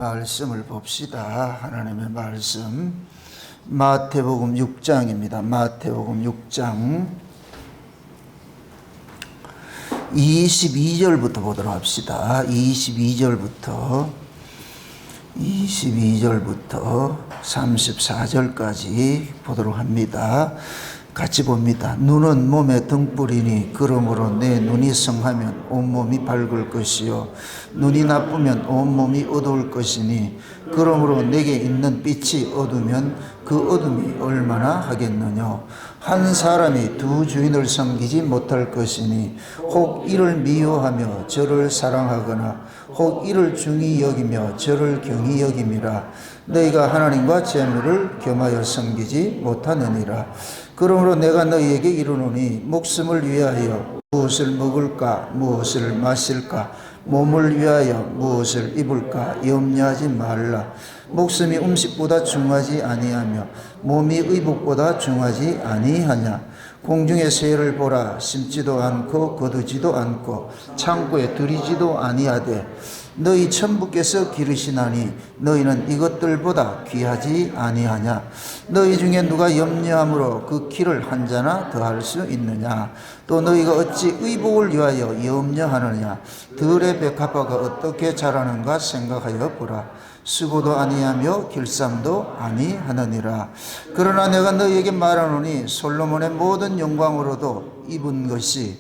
말씀을 봅시다. 하나님의 말씀 마태복음 6장입니다. 마태복음 6장 22절부터 보도록 합시다. 22절부터 34절까지 보도록 합니다. 같이 봅니다. 눈은 몸의 등불이니 그러므로 내 눈이 성하면 온몸이 밝을 것이요 눈이 나쁘면 온몸이 어두울 것이니 그러므로 내게 있는 빛이 어두면 그 어둠이 얼마나 하겠느냐. 한 사람이 두 주인을 섬기지 못할 것이니 혹 이를 미워하며 저를 사랑하거나 혹 이를 중히 여기며 저를 경히 여김이라. 너희가 하나님과 재물을 겸하여 섬기지 못하느니라. 그러므로 내가 너희에게 이르노니 목숨을 위하여 무엇을 먹을까 무엇을 마실까 몸을 위하여 무엇을 입을까 염려하지 말라. 목숨이 음식보다 중하지 아니하며 몸이 의복보다 중하지 아니하냐. 공중의 새를 보라. 심지도 않고 거두지도 않고 창고에 들이지도 아니하되 너희 천부께서 기르시나니 너희는 이것들보다 귀하지 아니하냐. 너희 중에 누가 염려함으로 그 키를 한 자나 더할 수 있느냐. 또 너희가 어찌 의복을 위하여 염려하느냐. 들의 백합화가 어떻게 자라는가 생각하여 보라. 수고도 아니하며 길쌈도 아니하느니라. 그러나 내가 너희에게 말하노니 솔로몬의 모든 영광으로도 입은 것이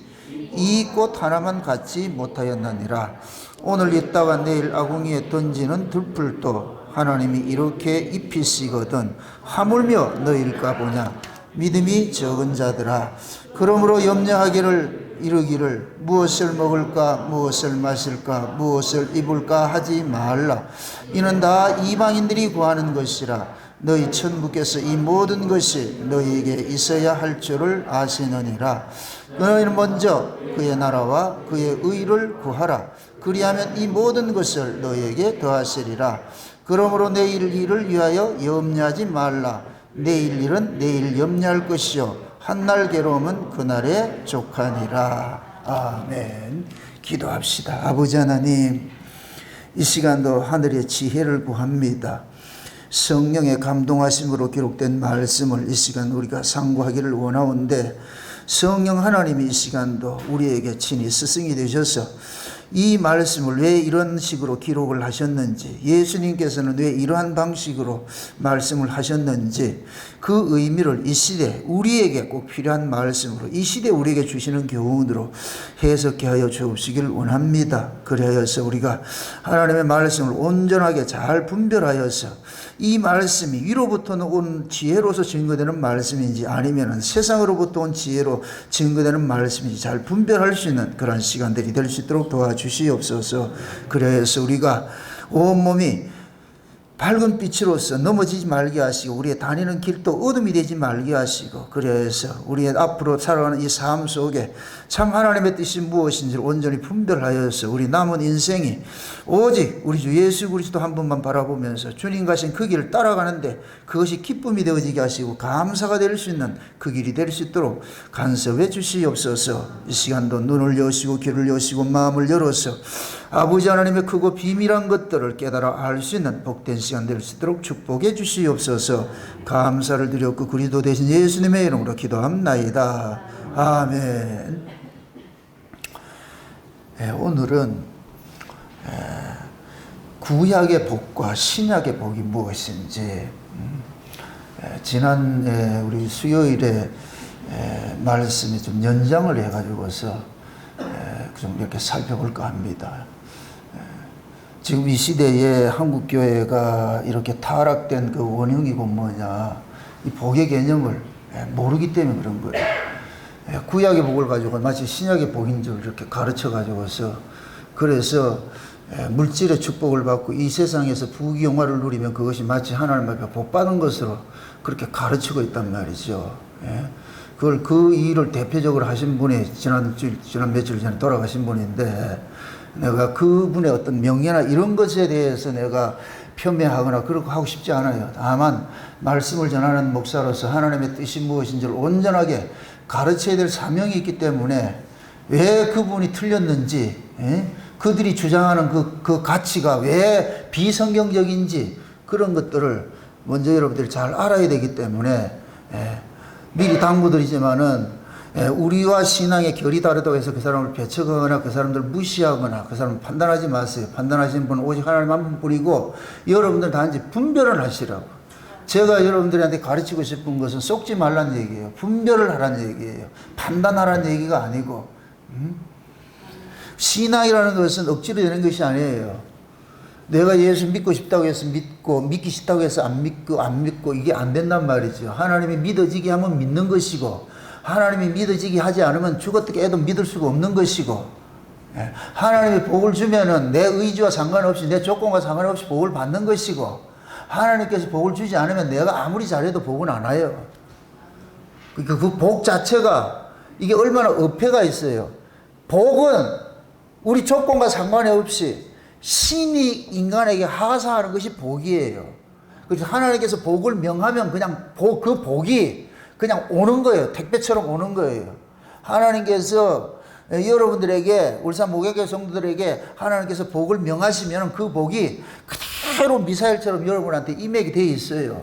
이 꽃 하나만 갖지 못하였느니라. 오늘 있다가 내일 아궁이에 던지는 들풀도 하나님이 이렇게 입히시거든 하물며 너희일까 보냐. 믿음이 적은 자들아, 그러므로 염려하기를 이르기를 무엇을 먹을까 무엇을 마실까 무엇을 입을까 하지 말라. 이는 다 이방인들이 구하는 것이라. 너희 천부께서 이 모든 것이 너희에게 있어야 할 줄을 아시느니라. 너희는 먼저 그의 나라와 그의 의를 구하라. 그리하면 이 모든 것을 너희에게 더하시리라. 그러므로 내일 일을 위하여 염려하지 말라. 내일 일은 내일 염려할 것이요 한날 괴로움은 그날에 족하니라. 아멘. 기도합시다. 아버지 하나님, 이 시간도 하늘의 지혜를 구합니다. 성령의 감동하심으로 기록된 말씀을 이 시간 우리가 상고하기를 원하온데, 성령 하나님이 이 시간도 우리에게 친히 스승이 되셔서 이 말씀을 왜 이런 식으로 기록을 하셨는지, 예수님께서는 왜 이러한 방식으로 말씀을 하셨는지 그 의미를 이 시대 우리에게 꼭 필요한 말씀으로, 이 시대 우리에게 주시는 교훈으로 해석해 하여 주옵시길 원합니다. 그리하여서 우리가 하나님의 말씀을 온전하게 잘 분별하여서 이 말씀이 위로부터 온 지혜로서 증거되는 말씀인지 아니면 세상으로부터 온 지혜로 증거되는 말씀인지 잘 분별할 수 있는 그런 시간들이 될 수 있도록 도와주시옵소서. 그래서 우리가 온몸이 밝은 빛으로서 넘어지지 말게 하시고 우리의 다니는 길도 어둠이 되지 말게 하시고, 그래서 우리의 앞으로 살아가는 이 삶 속에 참 하나님의 뜻이 무엇인지를 온전히 분별하여서 우리 남은 인생이 오직 우리 주 예수 그리스도 한 분만 바라보면서 주님 가신 그 길을 따라가는데 그것이 기쁨이 되어지게 하시고 감사가 될 수 있는 그 길이 될 수 있도록 간섭해 주시옵소서. 이 시간도 눈을 여시고 귀를 여시고 마음을 열어서 아버지 하나님의 크고 비밀한 것들을 깨달아 알 수 있는 복된 시간 될 수 있도록 축복해 주시옵소서. 감사를 드렸고 그리스도 대신 예수님의 이름으로 기도합나이다. 아멘. 오늘은 구약의 복과 신약의 복이 무엇인지, 지난 우리 수요일에 말씀이 좀 연장을 해가지고서 좀 이렇게 살펴볼까 합니다. 지금 이 시대에 한국교회가 이렇게 타락된 그 원흉이고 뭐냐, 이 복의 개념을 모르기 때문에 그런 거예요. 구약의 복을 가지고 마치 신약의 복인 줄 이렇게 가르쳐 가지고서, 그래서 물질의 축복을 받고 이 세상에서 부귀영화를 누리면 그것이 마치 하나님 앞에 복 받은 것으로 그렇게 가르치고 있단 말이죠. 그걸 그 일을 대표적으로 하신 분이 지난 며칠 전에 돌아가신 분인데, 내가 그분의 어떤 명예나 이런 것에 대해서 내가 폄훼하거나 그렇게 하고 싶지 않아요. 다만 말씀을 전하는 목사로서 하나님의 뜻이 무엇인지를 온전하게 가르쳐야 될 사명이 있기 때문에 왜 그분이 틀렸는지, 그들이 주장하는 그 가치가 왜 비성경적인지 그런 것들을 먼저 여러분들이 잘 알아야 되기 때문에 미리 당부드리지만은 우리와 신앙의 결이 다르다고 해서 그 사람을 배척하거나 그 사람들을 무시하거나 그 사람을 판단하지 마세요. 판단하시는 분은 오직 하나님 한 분뿐이고 여러분들 단지 분별을 하시라고. 제가 여러분들한테 가르치고 싶은 것은 속지 말란 얘기예요. 분별을 하란 얘기예요. 판단하란 얘기가 아니고. 신앙이라는 것은 억지로 되는 것이 아니에요. 내가 예수 믿고 싶다고 해서 믿고 믿기 싫다고 해서 안 믿고 이게 안 된단 말이죠. 하나님이 믿어지게 하면 믿는 것이고 하나님이 믿어지게 하지 않으면 죽었다 해도 믿을 수가 없는 것이고 하나님이 복을 주면은 내 의지와 상관없이 내 조건과 상관없이 복을 받는 것이고 하나님께서 복을 주지 않으면 내가 아무리 잘해도 복은 안 와요. 그러니까 그 복 자체가 이게 얼마나 어폐가 있어요. 복은 우리 조건과 상관이 없이 신이 인간에게 하사하는 것이 복이에요. 그래서 하나님께서 복을 명하면 그냥 그 복이 그냥 오는 거예요. 택배처럼 오는 거예요. 하나님께서 여러분들에게 울산 목약교 성도들에게 하나님께서 복을 명하시면 그 복이 그대로 미사일처럼 여러분한테 임하게 돼 있어요.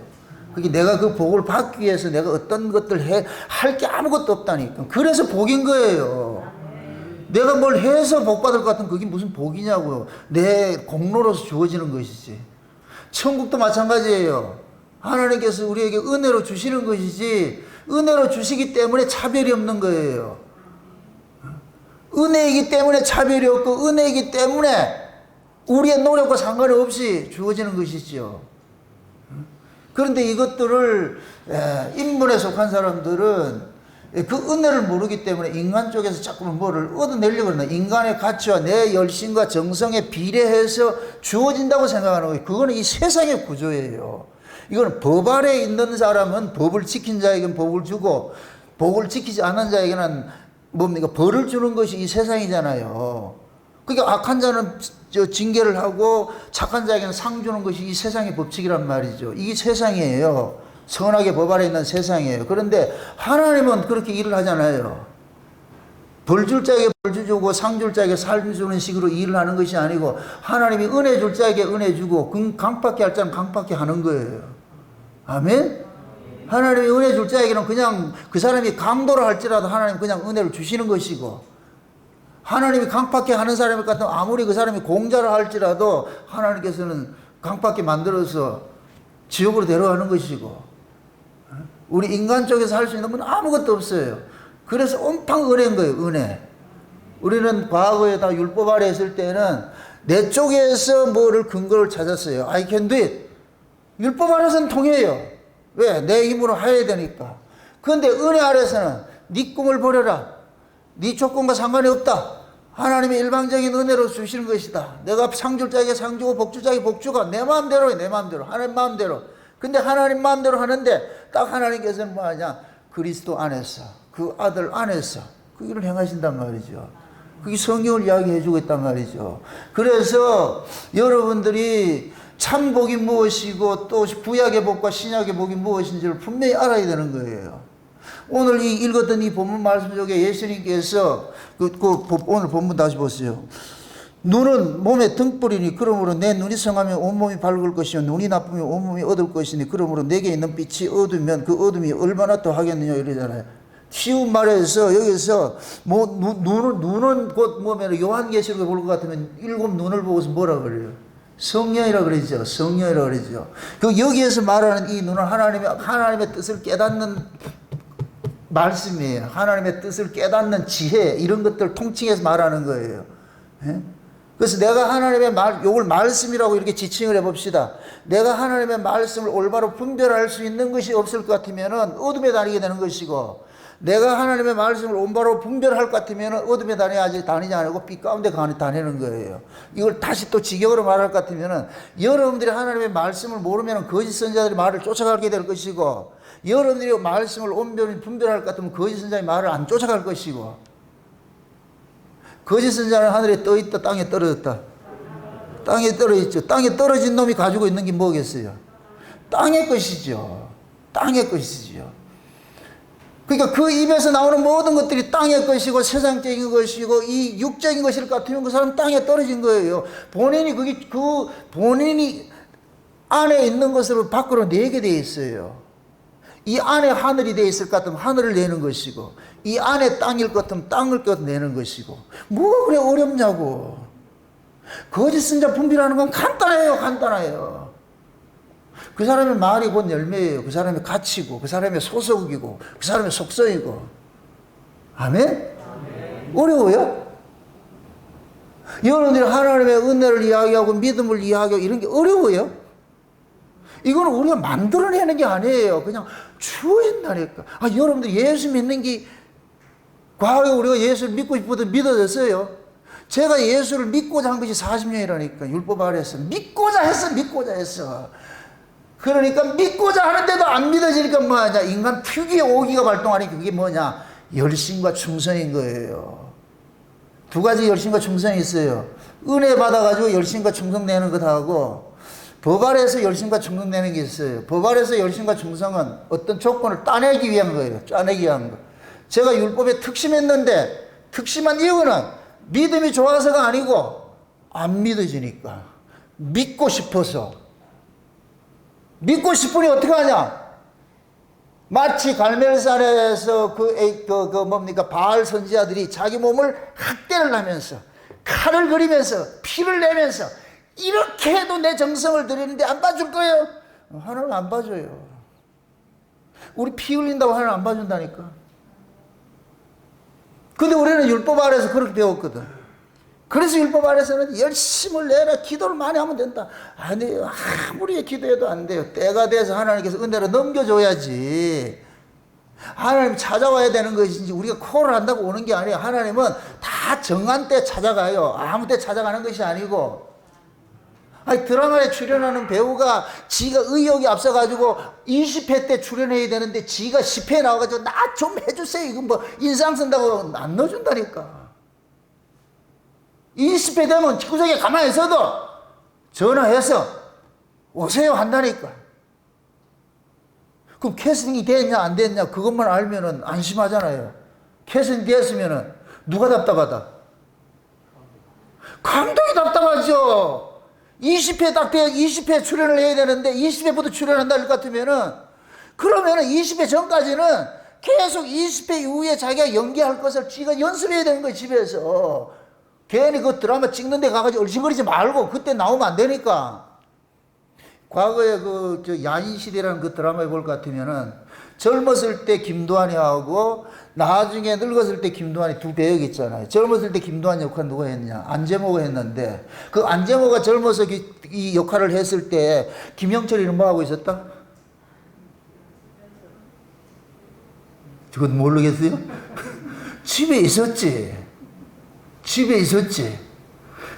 그게 내가 그 복을 받기 위해서 내가 어떤 것들 할 게 아무것도 없다니까. 그래서 복인 거예요. 내가 뭘 해서 복 받을 것 같은 그게 무슨 복이냐고요. 내 공로로서 주어지는 것이지. 천국도 마찬가지예요. 하나님께서 우리에게 은혜로 주시는 것이지 은혜로 주시기 때문에 차별이 없는 거예요. 은혜이기 때문에 차별이 없고 은혜이기 때문에 우리의 노력과 상관이 없이 주어지는 것이죠. 그런데 이것들을 인문에 속한 사람들은 그 은혜를 모르기 때문에 인간 쪽에서 자꾸만 뭐를 얻어내려고 그러나 인간의 가치와 내 열심과 정성에 비례해서 주어진다고 생각하는 거예요. 그거는 이 세상의 구조예요. 이건 법 아래에 있는 사람은 법을 지킨 자에게는 법을 주고 법을 지키지 않은 자에게는 뭡니까? 벌을 주는 것이 이 세상이잖아요. 그러니까 악한 자는 징계를 하고 착한 자에게는 상 주는 것이 이 세상의 법칙이란 말이죠. 이게 세상이에요. 선하게 법 아래 있는 세상이에요. 그런데 하나님은 그렇게 일을 하잖아요. 벌 줄 자에게 벌 주고 상 줄 자에게 상 주는 식으로 일을 하는 것이 아니고 하나님이 은혜 줄 자에게 은혜 주고 강팍히 할 자는 강팍히 하는 거예요. 아멘? 하나님이 은혜 줄 자에게는 그냥 그 사람이 강도를 할지라도 하나님 그냥 은혜를 주시는 것이고 하나님이 강팍히 하는 사람일 것 같으면 아무리 그 사람이 공자를 할지라도 하나님께서는 강팍히 만들어서 지옥으로 데려가는 것이고 우리 인간 쪽에서 할 수 있는 건 아무것도 없어요. 그래서 온통 은혜인 거예요. 은혜. 우리는 과거에 다 율법 아래 있을 때는 내 쪽에서 뭐를 근거를 찾았어요. I can do it. 율법 아래서는 통해요. 왜? 내 힘으로 해야 되니까. 그런데 은혜 아래서는 네 꿈을 버려라. 네 조건과 상관이 없다. 하나님의 일방적인 은혜로 주시는 것이다. 내가 상줄 자에게 상주고 복줄 자에게 복주가 내 마음대로요. 내 마음대로. 하나님 마음대로. 근데 하나님 마음대로 하는데 딱 하나님께서는 뭐 하냐? 그리스도 안에서 그 아들 안에서 그 일을 행하신단 말이죠. 그게 성경을 이야기해 주고 있단 말이죠. 그래서 여러분들이 참 복이 무엇이고 또 구약의 복과 신약의 복이 무엇인지를 분명히 알아야 되는 거예요. 오늘 이 읽었던 이 본문 말씀 속에 예수님께서 오늘 본문 다시 보세요. 눈은 몸의 등불이니 그러므로 내 눈이 성하면 온몸이 밝을 것이요 눈이 나쁘면 온몸이 어두울 것이니 그러므로 내게 있는 빛이 어두면 그 어둠이 얼마나 더 하겠느냐 이러잖아요. 쉬운 말에서 여기서 뭐 눈은 곧 뭐면 요한계시록에 볼 것 같으면 7 눈을 보고서 뭐라 그래요? 성령이라 그러죠. 성령이라 그러죠. 그 여기에서 말하는 이 눈은 하나님의 뜻을 깨닫는 말씀이에요. 하나님의 뜻을 깨닫는 지혜 이런 것들 통칭해서 말하는 거예요. 예? 그래서 내가 하나님의 요걸 말씀이라고 이렇게 지칭을 해봅시다. 내가 하나님의 말씀을 올바로 분별할 수 있는 것이 없을 것 같으면 어둠에 다니게 되는 것이고 내가 하나님의 말씀을 올바로 분별할 것 같으면 어둠에 다니지 않고 빛 가운데 다니는 거예요. 이걸 다시 또 직역으로 말할 것 같으면 여러분들이 하나님의 말씀을 모르면 거짓 선자들의 말을 쫓아가게 될 것이고 여러분들이 말씀을 온전히 분별할 것 같으면 거짓 선자의 말을 안 쫓아갈 것이고 거짓 선자는 하늘에 떠 있다 땅에 떨어졌다. 땅에 떨어졌죠. 땅에 떨어진 놈이 가지고 있는 게 뭐겠어요? 땅의 것이죠. 땅의 것이죠. 그러니까 그 입에서 나오는 모든 것들이 땅의 것이고 세상적인 것이고 이 육적인 것일 것 같으면 그 사람은 땅에 떨어진 거예요. 본인이 안에 있는 것을 밖으로 내게 돼 있어요. 이 안에 하늘이 돼 있을 것 같으면 하늘을 내는 것이고, 이 안에 땅일 것 같으면 땅을 내는 것이고, 뭐가 그래 어렵냐고. 거짓 선자 분별하는 건 간단해요, 간단해요. 그 사람의 말이 곧 열매예요. 그 사람의 가치고, 그 사람의 소속이고, 그 사람의 속성이고. 아멘? 어려워요? 여러분들이 하나님의 은혜를 이야기하고 믿음을 이야기하고 이런 게 어려워요? 이거는 우리가 만들어내는 게 아니에요. 그냥 주어진다니까. 여러분들 예수 믿는 게 과거에 우리가 예수를 믿고 싶어도 믿어졌어요. 제가 예수를 믿고자 한 것이 40년이라니까. 율법 아래에서 믿고자 했어. 그러니까 믿고자 하는데도 안 믿어지니까 뭐하냐, 인간 특유의 오기가 발동하니까 그게 뭐냐, 열심과 충성인 거예요. 두 가지 열심과 충성이 있어요. 은혜 받아가지고 열심과 충성 내는 것하고 법 아래에서 열심과 충성 내는 게 있어요. 법 아래에서 열심과 충성은 어떤 조건을 따내기 위한 거예요. 짜내기 위한 거. 제가 율법에 특심했는데 특심한 이유는 믿음이 좋아서가 아니고 안 믿어지니까. 믿고 싶어서. 믿고 싶으니 어떻게 하냐? 마치 갈멜산에서 바알 선지자들이 자기 몸을 학대를 하면서 칼을 그리면서 피를 내면서 이렇게 해도 내 정성을 들이는데 안 봐줄 거예요? 하나님 안 봐줘요. 우리 피 흘린다고 하나님 안 봐준다니까. 근데 우리는 율법 아래에서 그렇게 배웠거든. 그래서 율법 아래에서는 열심을 내라, 기도를 많이 하면 된다. 아니에요. 아무리 기도해도 안 돼요. 때가 돼서 하나님께서 은혜로 넘겨줘야지. 하나님 찾아와야 되는 것이지 우리가 콜을 한다고 오는 게 아니에요. 하나님은 다 정한 때 찾아가요. 아무 때 찾아가는 것이 아니고. 드라마에 출연하는 배우가 지가 의욕이 앞서가지고 20회 때 출연해야 되는데 지가 10회에 나와가지고 나 좀 해주세요. 이건 뭐 인상 쓴다고 안 넣어준다니까. 20회 되면 구석에 가만히 있어도 전화해서 오세요 한다니까. 그럼 캐스팅이 됐냐 안 됐냐 그것만 알면은 안심하잖아요. 캐스팅 됐으면은 누가 답답하다? 감독이 답답하죠. 20회 딱 돼 20회 출연을 해야 되는데 20회부터 출연한다 할 것 같으면은 그러면은 20회 전까지는 계속 20회 이후에 자기가 연기할 것을 지가 연습해야 되는 거예요. 집에서. 괜히 그 드라마 찍는 데 가가지고 얼씬거리지 말고 그때 나오면 안 되니까. 과거에 야인시대라는 그 드라마에 볼 것 같으면은 젊었을 때 김도환이 하고 나중에 늙었을 때 김도환이 두 배역 있잖아요. 젊었을 때 김도환 역할 누가 했냐? 안재모가 했는데 그 안재모가 젊어서 이 역할을 했을 때 김영철이는 뭐 하고 있었다? 그건 모르겠어요? 집에 있었지.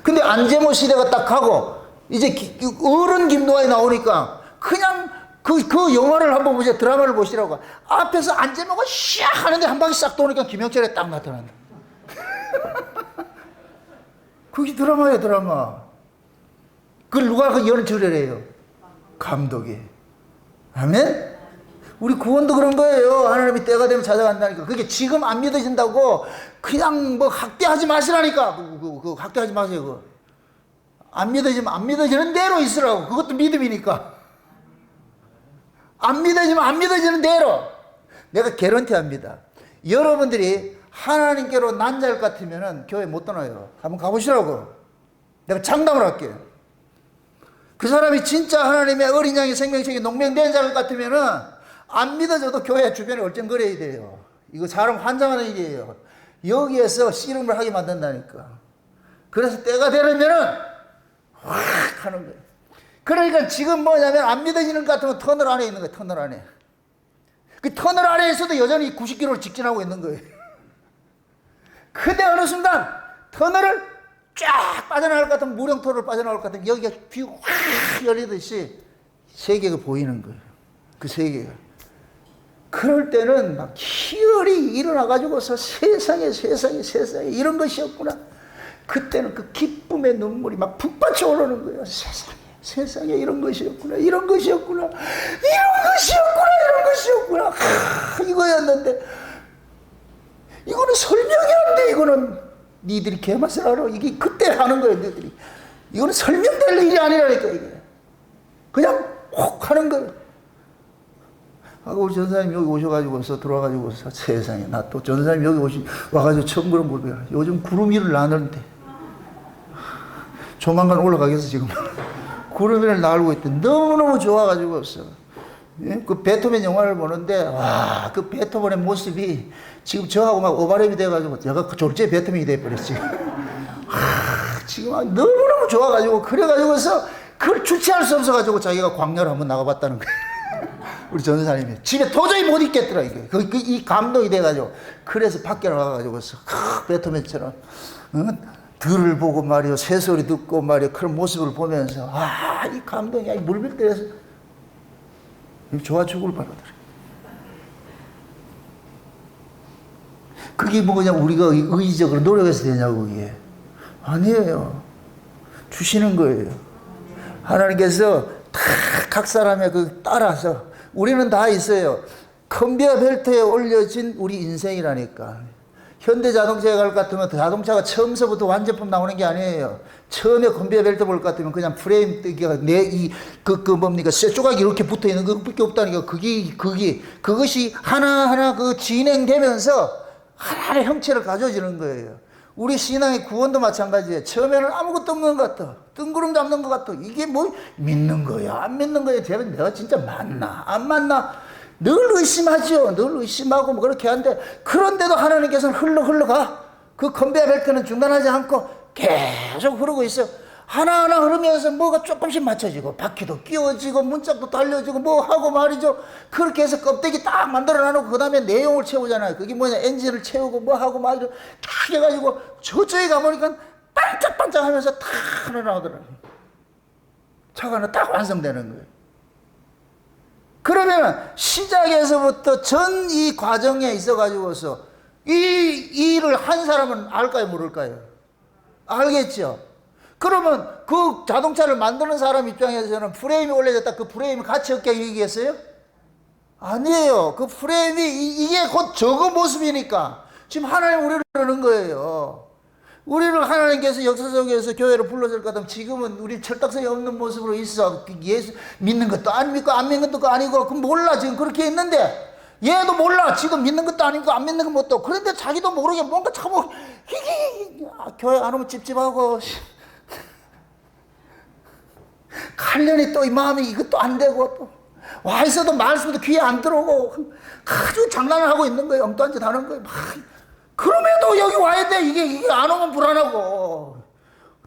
근데 안재모 시대가 딱 하고 이제 어른 김도환이 나오니까 그냥 그 영화를 한번 보세요. 드라마를 보시라고. 앞에서 안재모가 샥 하는데 한 방에 싹 도니까 김영철이 딱 나타난다. 그게 드라마예요, 드라마. 그걸 누가 그 연출을 해요? 감독이. 아멘? 우리 구원도 그런 거예요. 하나님이 때가 되면 찾아간다니까. 그게 지금 안 믿어진다고 그냥 뭐 학대하지 마시라니까. 그 학대하지 마세요. 그거. 안 믿어지면 안 믿어지는 대로 있으라고. 그것도 믿음이니까. 안 믿어지면 안 믿어지는 대로. 내가 개런티합니다. 여러분들이 하나님께로 난자일 것 같으면 교회 못 떠나요. 한번 가보시라고. 내가 장담을 할게요. 그 사람이 진짜 하나님의 어린 양의 생명책에 농명된 자일 것 같으면은 안 믿어져도 교회 주변에 얼쩡거려야 돼요. 이거 사람 환장하는 일이에요. 여기에서 씨름을 하게 만든다니까. 그래서 때가 되려면은 확 하는 거예요. 그러니까 지금 뭐냐면 안 믿어지는 것 같으면 터널 안에 있는 거예요. 터널 안에. 그 터널 안에서도 여전히 90km를 직진하고 있는 거예요. 그때 어느 순간 터널을 쫙 빠져나갈 것 같으면 무령토를 빠져나갈 것 같으면 여기가 비가 확 열리듯이 세계가 보이는 거예요. 그 세계가. 그럴 때는 막 희열이 일어나가지고서 세상에 이런 것이었구나. 그때는 그 기쁨의 눈물이 막 북받쳐 오르는 거예요. 세상에 이런 것이었구나. 것이었구나. 이거였는데 이거는 설명이 안 돼. 이거는 니들이 개맛을 알아. 이게 그때 하는 거예요. 니들이. 이거는 설명될 일이 아니라니까. 이게 그냥 혹 하는 거예요. 하고 우리 전사님 여기 오셔가지고서 들어와가지고서 세상에 나 또 전사님 여기 와가지고 처음 그런 걸 배워. 요즘 구름 위를 나는데 조만간 올라가겠어 지금. 구름 위를 날고 있대. 너무너무 좋아가지고서 예? 그 베토벤 영화를 보는데 와, 그 베토벤의 모습이 지금 저하고 막 오버랩이 돼가지고 제가 졸지에 베토벤이 돼버렸지. 지금 너무너무 좋아가지고 그래가지고서 그걸 주체할 수 없어가지고 자기가 광야를 한번 나가봤다는 거예요. 우리 전사님이 집에 도저히 못 있겠더라 이게. 이 감동이 돼가지고 그래서 밖에 나가가지고서 베토벤처럼 들을 보고 말이요 새소리 듣고 말이요 그런 모습을 보면서 이 감동이 물밀대에서 좋아 죽을 바라더라. 그게 뭐 그냥 우리가 의지적으로 노력해서 되냐고. 그게 아니에요. 주시는 거예요. 하나님께서 다 각 사람의 그 따라서 우리는 다 있어요. 컨베이어 벨트에 올려진 우리 인생이라니까. 현대 자동차에 갈 것 같으면 자동차가 처음서부터 완제품 나오는 게 아니에요. 처음에 컨베이어 벨트 볼 것 같으면 그냥 프레임 뜨기가 뭡니까 쇠 조각이 이렇게 붙어 있는 그것밖에 없다니까. 그것이 하나하나 그 진행되면서 하나의 형체를 가져지는 거예요. 우리 신앙의 구원도 마찬가지예요. 처음에는 아무것도 없는 것 같아. 뜬구름 잡는 것 같아. 이게 뭐 믿는 거야 안 믿는 거야. 내가 진짜 맞나 안 맞나 늘 의심하죠. 늘 의심하고 뭐 그렇게 하는데 그런데도 하나님께서는 흘러가. 그 컨베이어 벨트는 중단하지 않고 계속 흐르고 있어. 하나하나 흐르면서 뭐가 조금씩 맞춰지고 바퀴도 끼워지고 문짝도 달려지고 뭐 하고 말이죠. 그렇게 해서 껍데기 딱 만들어 놔놓고 그 다음에 내용을 채우잖아요. 그게 뭐냐 엔진을 채우고 뭐 하고 말이죠. 딱 해가지고 저쪽에 가보니까 반짝반짝 하면서 탁 하나 나오더라고요. 차가 하나 딱 완성되는 거예요. 그러면 시작에서부터 전 이 과정에 있어가지고서 이 일을 한 사람은 알까요 모를까요? 알겠죠. 그러면 그 자동차를 만드는 사람 입장에서는 프레임이 올려졌다. 그 프레임이 가치 없게 얘기했어요? 아니에요. 그 프레임이 이게 곧 저거 모습이니까 지금 하나님 우리를 그러는 거예요. 우리를 하나님께서 역사 속에서 교회로 불러줄 것 같으면 지금은 우리 철딱선이 없는 모습으로 있어. 예수 믿는 것도 안 믿고 안 믿는 것도 아니고 그럼 몰라. 지금 그렇게 있는데 얘도 몰라. 지금 믿는 것도 아니고 안 믿는 것도. 그런데 자기도 모르게 뭔가 참 교회 안 오면 찝찝하고 칼련이 또 이 마음이 이것도 안 되고 또 와 있어도 말씀도 귀에 안 들어오고 아주 장난을 하고 있는 거예요. 엉뚱한 짓 하는 거예요. 그럼에도 여기 와야 돼. 이게 안 오면 불안하고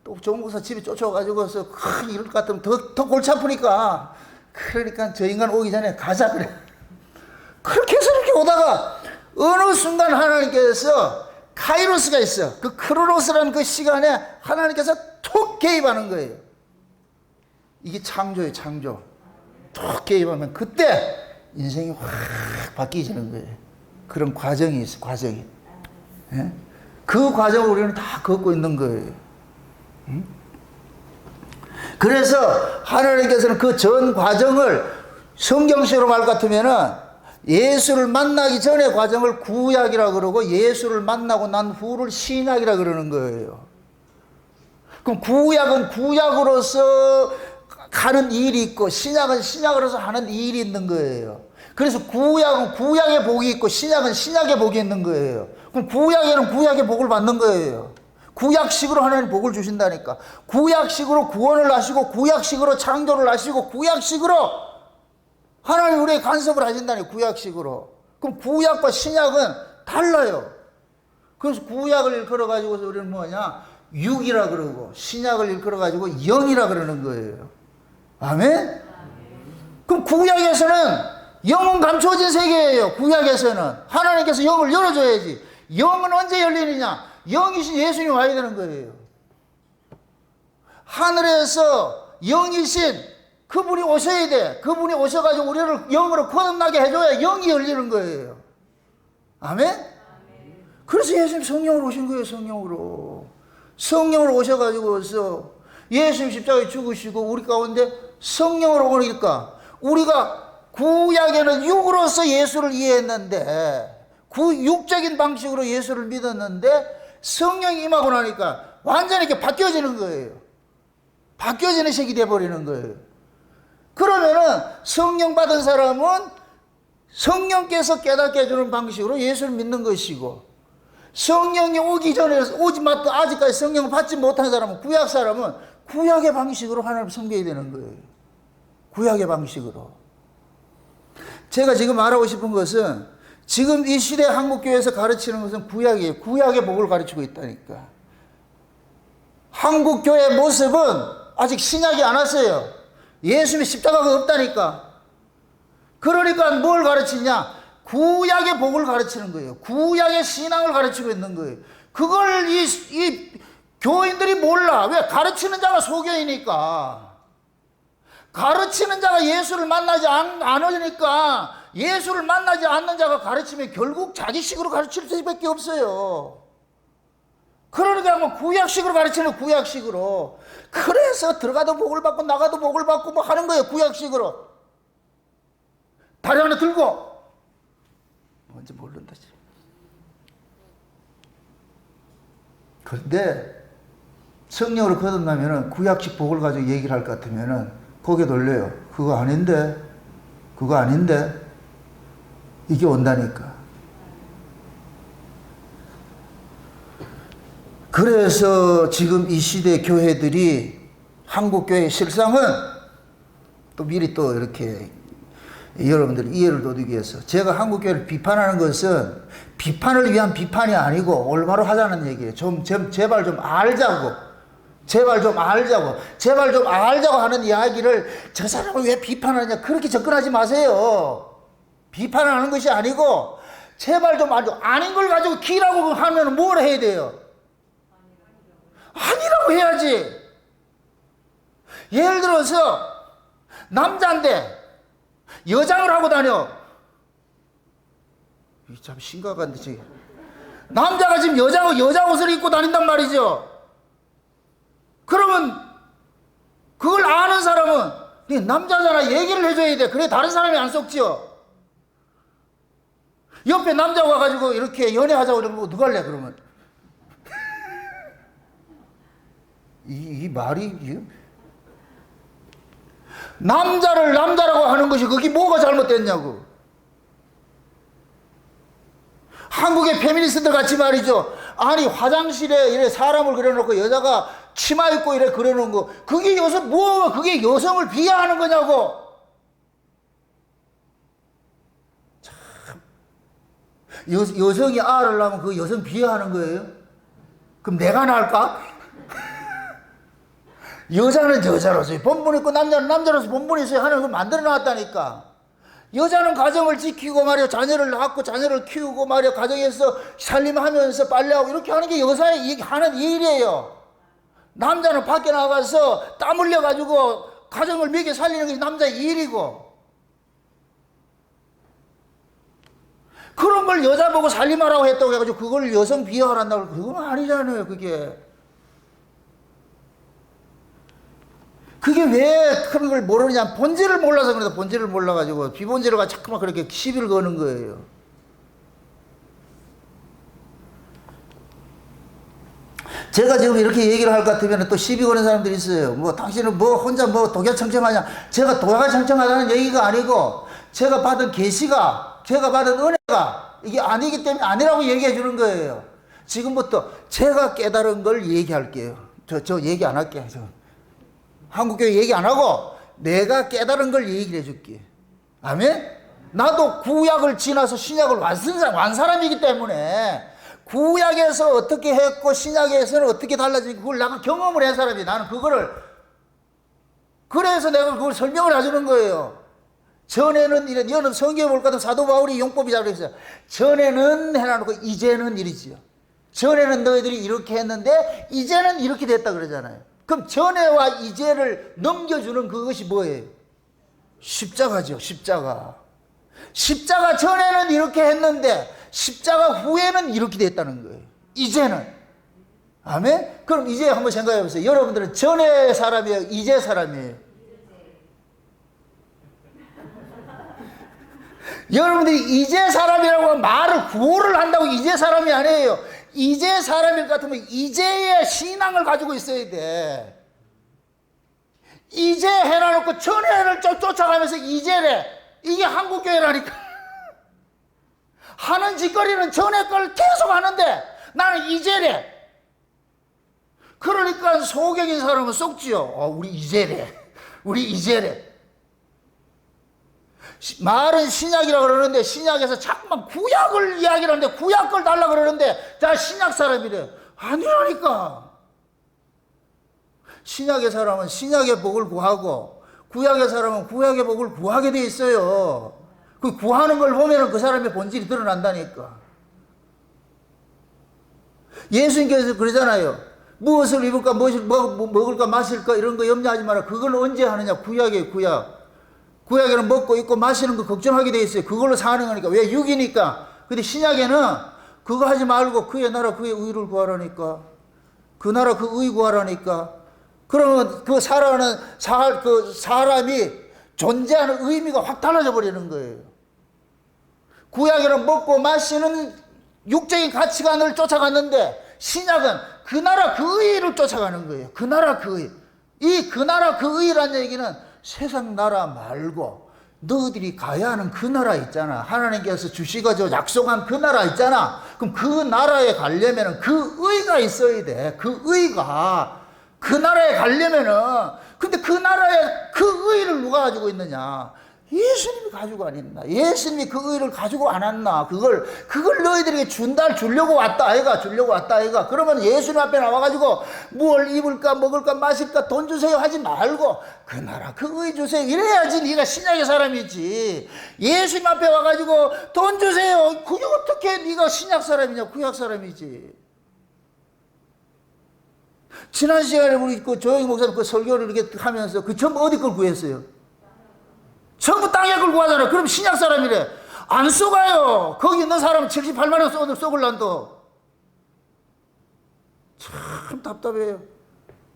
또 정목사 집에 쫓아가지고서 이럴 것 같으면 더 골치 아프니까 그러니까 저 인간 오기 전에 가자 그래. 그렇게 해서 이렇게 오다가 어느 순간 하나님께서 카이로스가 있어. 그 크로노스라는 그 시간에 하나님께서 톡 개입하는 거예요. 이게 창조예요. 창조. 톡 개입하면 그때 인생이 확 바뀌어지는 거예요. 그런 과정이 있어. 과정이. 예? 그 과정을 우리는 다 겪고 있는 거예요. 그래서 하나님께서는 그 전 과정을 성경식으로 말 같으면은 예수를 만나기 전의 과정을 구약이라 그러고 예수를 만나고 난 후를 신약이라 그러는 거예요. 그럼 구약은 구약으로서 하는 일이 있고 신약은 신약으로서 하는 일이 있는 거예요. 그래서 구약은 구약의 복이 있고 신약은 신약의 복이 있는 거예요. 그럼 구약에는 구약의 복을 받는 거예요. 구약식으로 하나님 복을 주신다니까. 구약식으로 구원을 하시고 구약식으로 창조를 하시고 구약식으로 하나님 우리의 간섭을 하신다니. 구약식으로. 그럼 구약과 신약은 달라요. 그래서 구약을 일컬어가지고서 우리는 뭐냐 육이라 그러고 신약을 일컬어가지고 영이라 그러는 거예요. 아멘? 그럼 구약에서는 영은 감춰진 세계예요. 구약에서는 하나님께서 영을 열어줘야지. 영은 언제 열리느냐? 영이신 예수님이 와야 되는 거예요. 하늘에서 영이신 그분이 오셔야 돼. 그분이 오셔가지고 우리를 영으로 거듭나게 해줘야 영이 열리는 거예요. 아멘? 그래서 예수님 성령으로 오신 거예요. 성령으로. 성령으로 오셔가지고서 예수님 십자가에 죽으시고 우리 가운데 성령으로 오니까 우리가 구약에는 육으로서 예수를 이해했는데, 육적인 방식으로 예수를 믿었는데 성령이 임하고 나니까 완전히 이렇게 바뀌어지는 거예요. 바뀌어지는 식이 돼버리는 거예요. 그러면은 성령 받은 사람은 성령께서 깨닫게 해주는 방식으로 예수를 믿는 것이고, 성령이 오기 전에 아직까지 성령을 받지 못한 사람은, 구약 사람은 구약의 방식으로 하나님을 섬겨야 되는 거예요. 구약의 방식으로. 제가 지금 말하고 싶은 것은, 지금 이 시대 한국교회에서 가르치는 것은 구약이에요. 구약의 복을 가르치고 있다니까. 한국교회의 모습은 아직 신약이 안 왔어요. 예수님의 십자가가 없다니까. 그러니까 뭘 가르치냐? 구약의 복을 가르치는 거예요. 구약의 신앙을 가르치고 있는 거예요. 그걸 이 교인들이 몰라. 왜? 가르치는 자가 소교이니까. 가르치는 자가 예수를 만나지 않으니까, 예수를 만나지 않는 자가 가르치면 결국 자기식으로 가르칠 수밖에 없어요. 그러니까 뭐 구약식으로 가르치는 구약식으로. 그래서 들어가도 복을 받고 나가도 복을 받고 뭐 하는 거예요. 구약식으로. 다리 하나 들고. 뭔지 모른다. 그런데 성령으로 거듭나면은 구약식 복을 가지고 얘기를 할 것 같으면은 고개 돌려요. 그거 아닌데. 그거 아닌데. 이게 온다니까. 그래서 지금 이 시대 교회들이, 한국교회 실상은 또 미리 또 이렇게 여러분들 이해를 돕기 위해서, 제가 한국교회를 비판하는 것은 비판을 위한 비판이 아니고 올바로 하자는 얘기예요. 제발 좀 알자고. 제발 좀 알자고. 제발 좀 알자고 하는 이야기를, 저 사람을 왜 비판하느냐, 그렇게 접근하지 마세요. 비판을 하는 것이 아니고, 제발 좀 알자고. 아닌 걸 가지고 키라고 하면 뭘 해야 돼요? 아니라고 해야지. 예를 들어서 남자인데 여장을 하고 다녀. 이게 참 심각한데, 지금 남자가 지금 여자 옷을 입고 다닌단 말이죠. 그러면 그걸 아는 사람은, 네 남자잖아, 얘기를 해줘야 돼. 그래 다른 사람이 안 속지요. 옆에 남자가 와가지고 이렇게 연애하자고 그러면 누가 할래 그러면? 이 말이, 남자를 남자라고 하는 것이 그게 뭐가 잘못됐냐고. 한국의 페미니스트들 같이 말이죠. 아니 화장실에 이래 사람을 그려놓고 여자가 치마 입고 이래 그려놓은 거, 그게 그게 여성을 비하하는 거냐고. 참, 여성이 알을 낳으면 그 여성 비하하는 거예요? 그럼 내가 나을까? 여자는 여자로서 본분 있고 남자는 남자로서 본분이 있어야 하는 걸 만들어 놨다니까. 여자는 가정을 지키고 말이야, 자녀를 낳고 자녀를 키우고 말이야, 가정에서 살림하면서 빨래하고 이렇게 하는 게 여자의 하는 일이에요. 남자는 밖에 나가서 땀 흘려가지고 가정을 먹여 살리는 게 남자의 일이고. 그런 걸 여자 보고 살림하라고 했다고 해가지고 그걸 여성 비하한다고, 그건 아니잖아요. 그게 왜 그런 걸 모르느냐. 본질을 몰라서 그런다. 본질을 몰라가지고 비본질을 가지고 자꾸만 그렇게 시비를 거는 거예요. 제가 지금 이렇게 얘기를 할 것 같으면 또 시비 거는 사람들이 있어요. 뭐 당신은 뭐 혼자 뭐 독야청청하냐. 제가 독야청청하다는 얘기가 아니고, 제가 받은 계시가, 제가 받은 은혜가 이게 아니기 때문에 아니라고 얘기해 주는 거예요. 지금부터 제가 깨달은 걸 얘기할게요. 저 얘기 안 할게요. 한국교회 얘기 안 하고 내가 깨달은 걸 얘기를 해줄게. 아멘? 나도 구약을 지나서 신약을 완 사람이기 때문에 구약에서 어떻게 했고 신약에서는 어떻게 달라지고 그걸 내가 경험을 한 사람이, 나는 그거를, 그래서 내가 그걸 설명을 해주는 거예요. 전에는 이래, 여러분 성경에 볼 거든 사도 바울이 용법이라고 그랬어요. 전에는 해놔놓고 이제는 이러지요. 전에는 너희들이 이렇게 했는데 이제는 이렇게 됐다 그러잖아요. 그럼 전에와 이제를 넘겨주는 그것이 뭐예요? 십자가죠. 십자가. 십자가 전에는 이렇게 했는데 십자가 후에는 이렇게 됐다는 거예요. 이제는. 아멘? 그럼 이제 한번 생각해 보세요. 여러분들은 전의 사람이에요? 이제 사람이에요? 여러분들이 이제 사람이라고 말을 구호를 한다고 이제 사람이 아니에요. 이제 사람일 것 같으면 이제의 신앙을 가지고 있어야 돼. 이제 해놔놓고 전에를 쫓아가면서 이제래. 이게 한국교회라니까. 하는 짓거리는 전에 걸 계속 하는데 나는 이제래. 그러니까 소경인 사람은 속지요. 우리 이제래. 우리 이제래. 말은 신약이라고 그러는데 신약에서 자꾸만 구약을 이야기를 하는데 구약 걸 달라 그러는데 자 신약 사람이래. 아니라니까. 신약의 사람은 신약의 복을 구하고 구약의 사람은 구약의 복을 구하게 돼 있어요. 그 구하는 걸 보면 그 사람의 본질이 드러난다니까. 예수님께서 그러잖아요. 무엇을 입을까 무엇을 먹을까 마실까 이런 거 염려하지 마라. 그걸 언제 하느냐. 구약이에요. 구약. 구약에는 먹고 입고 마시는 거 걱정하게 돼 있어요. 그걸로 사는 거니까. 왜? 육이니까. 근데 신약에는 그거 하지 말고 그의 나라 그의 의를 구하라니까. 그 나라 그 의 구하라니까. 그러면 그 살아가는 그 사람이 존재하는 의미가 확 달라져 버리는 거예요. 구약에는 먹고 마시는 육적인 가치관을 쫓아갔는데 신약은 그 나라 그 의를 쫓아가는 거예요. 그 나라 그 의. 이 그 나라 그 의라는 얘기는 세상 나라 말고 너희들이 가야 하는 그 나라 있잖아. 하나님께서 주시고 약속한 그 나라 있잖아. 그럼 그 나라에 가려면 그 의가 있어야 돼. 그 의가 그 나라에 가려면은 근데 그 나라에 그 의를 누가 가지고 있느냐? 예수님이 가지고 안 있나? 예수님이 그 의를 가지고 안 왔나? 그걸 너희들에게 주려고 왔다 아이가 주려고 왔다 아이가. 그러면 예수님 앞에 나와가지고 뭘 입을까 먹을까 마실까 돈 주세요 하지 말고 그 나라 그 의 주세요 이래야지 네가 신약의 사람이지. 예수님 앞에 와가지고 돈 주세요 그게 어떻게 네가 신약 사람이냐? 구약 사람이지. 지난 시간에 우리 그 조영희 목사님 그 설교를 이렇게 하면서 그 전부 어디 걸 구했어요? 전부 땅에 걸 구하잖아. 그럼 신약 사람이래. 안 쏘가요. 거기 있는 사람은 78만 원 쏘글란도. 참 답답해요.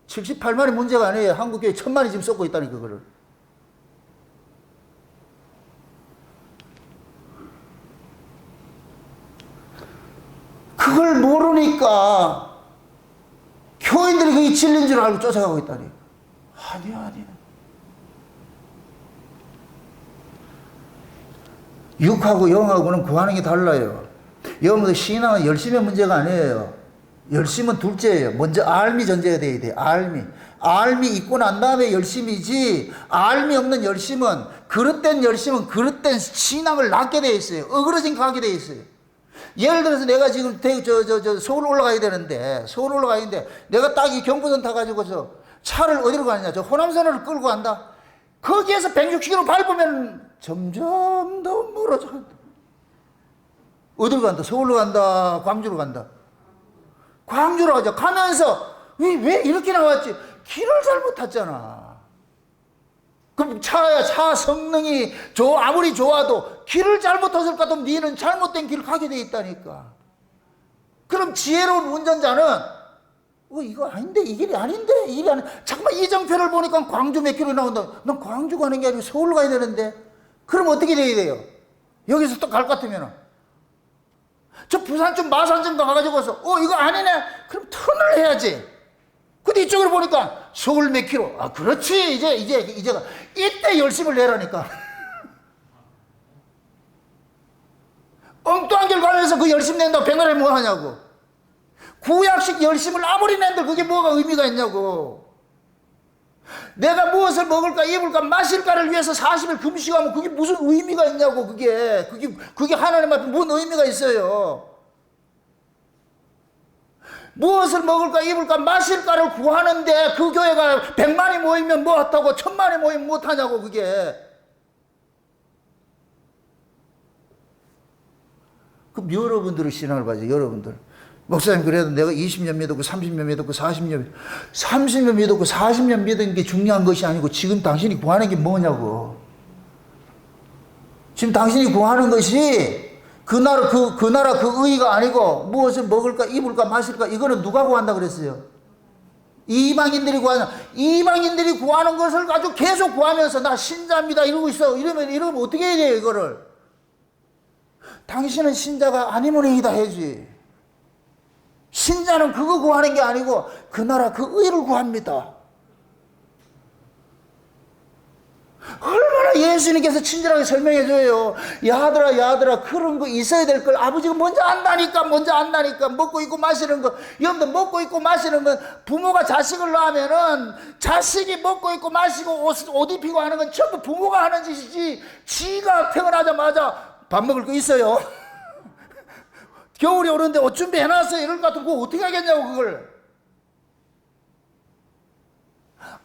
78만이 문제가 아니에요. 한국교회 1000만이 지금 쏘고 있다니 그거를. 그걸 모르니까 교인들이 그게 진리인 줄 알고 쫓아가고 있다니. 아니야. 육하고 영하고는 구하는 게 달라요. 여러분들 신앙은 열심의 문제가 아니에요. 열심은 둘째예요. 먼저 알미 전제가 돼야 돼요. 알미 있고 난 다음에 열심이지. 알미 없는 열심은 그릇된 그릇된 신앙을 낳게 돼 있어요. 어그러진 가게 돼 있어요. 예를 들어서 내가 지금 서울 올라가야 되는데 내가 딱 이 경부선 타가지고 차를 어디로 가느냐? 저 호남선을 끌고 간다. 거기에서 160km 밟으면 점점 더 멀어져 간다. 어디로 간다? 서울로 간다? 광주로 간다? 광주로 가자. 가면서 왜 이렇게 나왔지? 길을 잘못 탔잖아. 그럼 차 성능이 아무리 좋아도 길을 잘못 탔을 것 같으면 니는 잘못된 길을 가게 돼 있다니까. 그럼 지혜로운 운전자는 이거 아닌데 이 길이 아닌데 잠깐만 이정표를 보니까 광주 몇 킬로 나온다. 난 광주 가는 게 아니고 서울 가야 되는데. 그럼 어떻게 돼야 돼요? 여기서 또 갈 것 같으면 저 부산쯤 마산쯤 가가지고서 이거 아니네. 그럼 턴을 해야지. 근데 이쪽으로 보니까 서울 몇 킬로. 그렇지. 이제가 이때 열심을 내라니까. 엉뚱한 길 가면서 그 열심 낸다고 백날에 뭐 하냐고. 구약식 열심을 아무리 낸들 그게 뭐가 의미가 있냐고. 내가 무엇을 먹을까 입을까 마실까를 위해서 40일 금식하면 그게 무슨 의미가 있냐고. 그게 하나님 앞에 무슨 의미가 있어요. 무엇을 먹을까 입을까 마실까를 구하는데 그 교회가 100만이 모이면 뭐 하다고 1000만이 모이면 못 하냐고. 그게 그럼 여러분들의 신앙을 봐야죠. 여러분들 목사님 그래도 내가 20년 믿었고 30년 믿었고 30년 믿었고 40년 믿은 게 중요한 것이 아니고 지금 당신이 구하는 게 뭐냐고. 지금 당신이 구하는 것이 그 나라 그 의가 아니고 무엇을 먹을까 입을까 마실까 이거는 누가 구한다 그랬어요? 이방인들이 구하는 것을 가지고 계속 구하면서 나 신자입니다 이러고 있어. 이러면 어떻게 해야 돼요 이거를? 당신은 신자가 아니면 이다 해야지. 신자는 그거 구하는 게 아니고 그 나라 그 의를 구합니다. 얼마나 예수님께서 친절하게 설명해 줘요. 야들아 야들아 그런 거 있어야 될 걸 아버지가 먼저 안다니까 먹고 있고 마시는 거. 여러분들 먹고 있고 마시는 건 부모가 자식을 낳으면은 자식이 먹고 있고 마시고 옷 입히고 하는 건 전부 부모가 하는 짓이지 지가 태어나자마자 밥 먹을 거 있어요. 겨울이 오는데 옷 준비해놨어요 이럴 것 같으면 그거 어떻게 하겠냐고. 그걸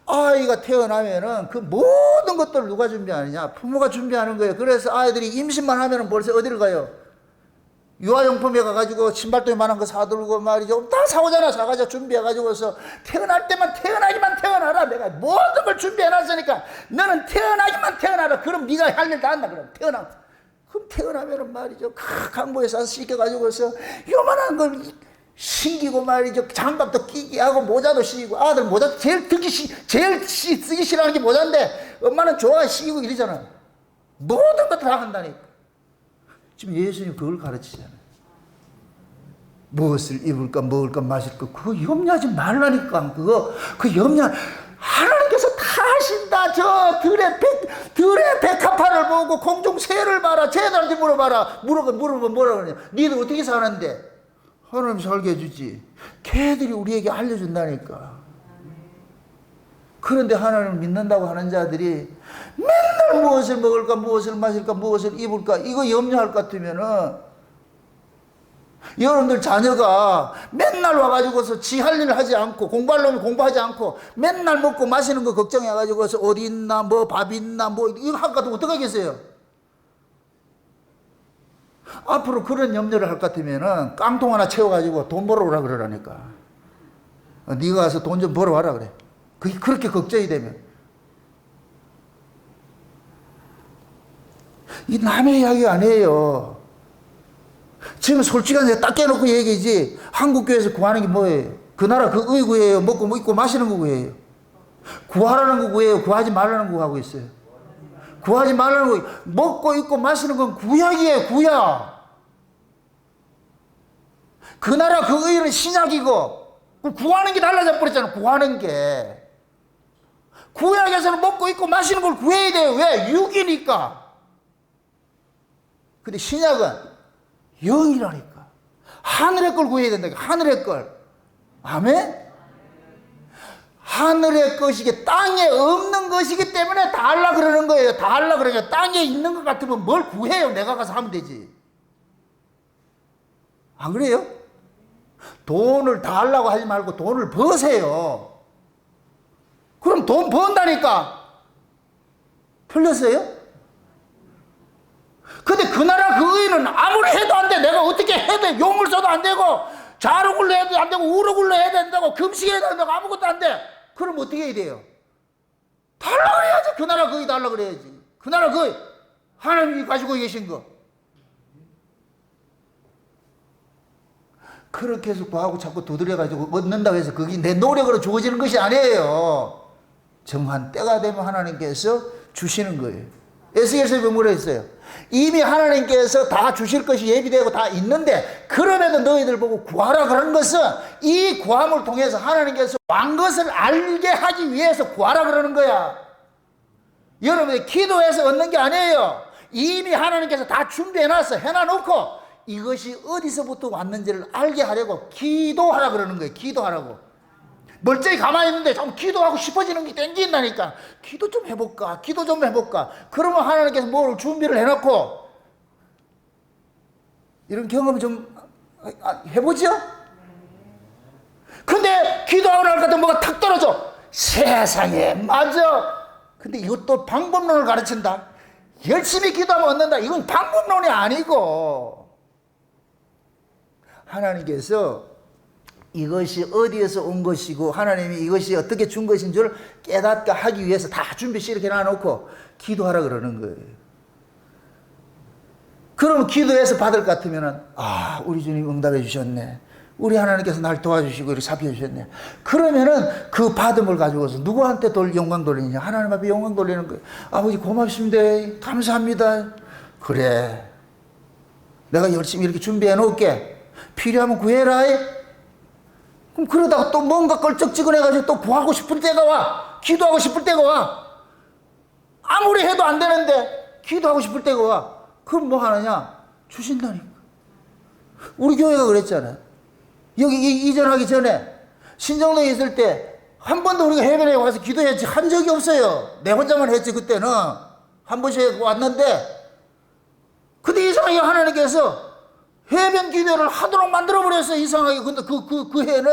아이가 태어나면은 그 모든 것들을 누가 준비하느냐? 부모가 준비하는 거예요. 그래서 아이들이 임신만 하면은 벌써 어디를 가요? 유아용품에 가가지고 신발도 만한 거 사들고 말이죠. 다 사오잖아. 사가지고 준비해가지고서 태어날 때만 태어나기만 태어나라. 내가 모든 걸 준비해놨으니까 너는 태어나기만 태어나라. 그럼 네가 할 일 다 한다. 그럼 그럼 태어나면은 말이죠. 강보에 싸서 씻겨가지고서 요만한 걸 신기고 말이죠. 장갑도 끼게 하고 모자도 씌고. 아들 모자 제일 쓰기 싫어하는 게 모자인데 엄마는 좋아해 씌고 이러잖아. 모든 것 다 한다니까. 지금 예수님 그걸 가르치잖아요. 무엇을 입을까 먹을까 마실까 그거 염려하지 말라니까. 그 염려 하나님께서 다 하신다. 저 들의 백합화를 보고 공중 새를 봐라. 쟤들한테 물어보면 뭐라 그러냐. 니들 어떻게 사는데? 하나님 살게 해주지. 걔들이 우리에게 알려준다니까. 그런데 하나님을 믿는다고 하는 자들이 맨날 무엇을 먹을까 무엇을 마실까 무엇을 입을까 이거 염려할 것 같으면은 여러분들 자녀가 맨날 와가지고서 지 할 일을 하지 않고 공부할 놈이 공부하지 않고 맨날 먹고 마시는 거 걱정해가지고서 어디 있나 뭐 밥 있나 뭐 이거 할 것 같으면 어떡하겠어요? 앞으로 그런 염려를 할 것 같으면은 깡통 하나 채워가지고 돈 벌어오라 그러라니까. 네가 가서 돈 좀 벌어와라 그래. 그게 그렇게 걱정이 되면. 이 남의 이야기 아니에요. 지금 솔직하게 딱 깨놓고 얘기지. 한국교회에서 구하는 게 뭐예요? 그 나라 그 의 구해요? 먹고 뭐 입고 마시는 거 구해요? 구하라는 거 구해요? 구하지 말라는 거 구하고 있어요? 구하지 말라는 거. 먹고 입고 마시는 건 구약이에요. 구약. 그 나라 그 의는 신약이고 구하는 게 달라져 버렸잖아. 구하는 게. 구약에서는 먹고 입고 마시는 걸 구해야 돼요. 왜? 육이니까. 근데 신약은 영이라니까. 하늘의 걸 구해야 된다. 하늘의 걸. 아멘? 하늘의 것이기 땅에 없는 것이기 때문에 다 하려고 그러는 거예요. 다 하려고 그러니까 땅에 있는 것 같으면 뭘 구해요. 내가 가서 하면 되지. 안 그래요? 돈을 다 하려고 하지 말고 돈을 버세요. 그럼 돈 번다니까. 틀렸어요? 근데 그 나라 그 의는 아무리 해도 안 돼. 내가 어떻게 해도 용을 써도 안 되고 자루굴로 해도 안 되고 우르굴로 해야 된다고 금식해야 된다고 아무것도 안 돼. 그럼 어떻게 해야 돼요? 달라 그래야지. 그 나라 거기 달라 그래야지. 그 나라 거기 하나님이 가지고 계신 거. 그렇게 해서 구하고 자꾸 두드려가지고 얻는다고 해서 그게 내 노력으로 주어지는 것이 아니에요. 정한 때가 되면 하나님께서 주시는 거예요. 에스겔서에 뭐라 했어요? 이미 하나님께서 다 주실 것이 예비되고 다 있는데 그럼에도 너희들 보고 구하라 그런 것은 이 구함을 통해서 하나님께서 왕 것을 알게 하기 위해서 구하라 그러는 거야. 여러분이 기도해서 얻는 게 아니에요. 이미 하나님께서 다 준비해놨어. 해놔놓고 이것이 어디서부터 왔는지를 알게 하려고 기도하라 그러는 거예요. 기도하라고. 멀쩡히 가만히 있는데 좀 기도하고 싶어지는 게 땡긴다니까. 기도 좀 해볼까? 기도 좀 해볼까? 그러면 하나님께서 뭘 준비를 해놓고 이런 경험 좀 해보죠? 근데 기도하고 나니까 또 뭐가 탁 떨어져. 세상에 맞아. 근데 이것도 방법론을 가르친다. 열심히 기도하면 얻는다. 이건 방법론이 아니고 하나님께서 이것이 어디에서 온 것이고 하나님이 이것이 어떻게 준 것인 줄 깨닫게 하기 위해서 다 준비 시렇게 놔놓고 기도하라 그러는 거예요. 그러면 기도해서 받을 것 같으면 우리 주님 응답해 주셨네. 우리 하나님께서 날 도와주시고 이렇게 살펴주셨네. 그러면은 그 받음을 가지고서 누구한테 영광 돌리느냐? 하나님 앞에 영광 돌리는 거예요. 아버지 고맙습니다. 감사합니다. 그래. 내가 열심히 이렇게 준비해 놓을게. 필요하면 구해라. 그럼 그러다가 또 뭔가 걸쩍지근해가지고 또 구하고 싶을 때가 와. 기도하고 싶을 때가 와. 아무리 해도 안 되는데 기도하고 싶을 때가 와. 그럼 뭐 하느냐? 주신다니까. 우리 교회가 그랬잖아요. 여기 이전하기 전에 신정동에 있을 때 한 번도 우리가 해변에 와서 기도했지 한 적이 없어요. 내 혼자만 했지. 그때는 한 번씩 왔는데, 근데 이상하게 하나님께서 해변 기도를 하도록 만들어버렸어요. 이상하게. 근데 그 해는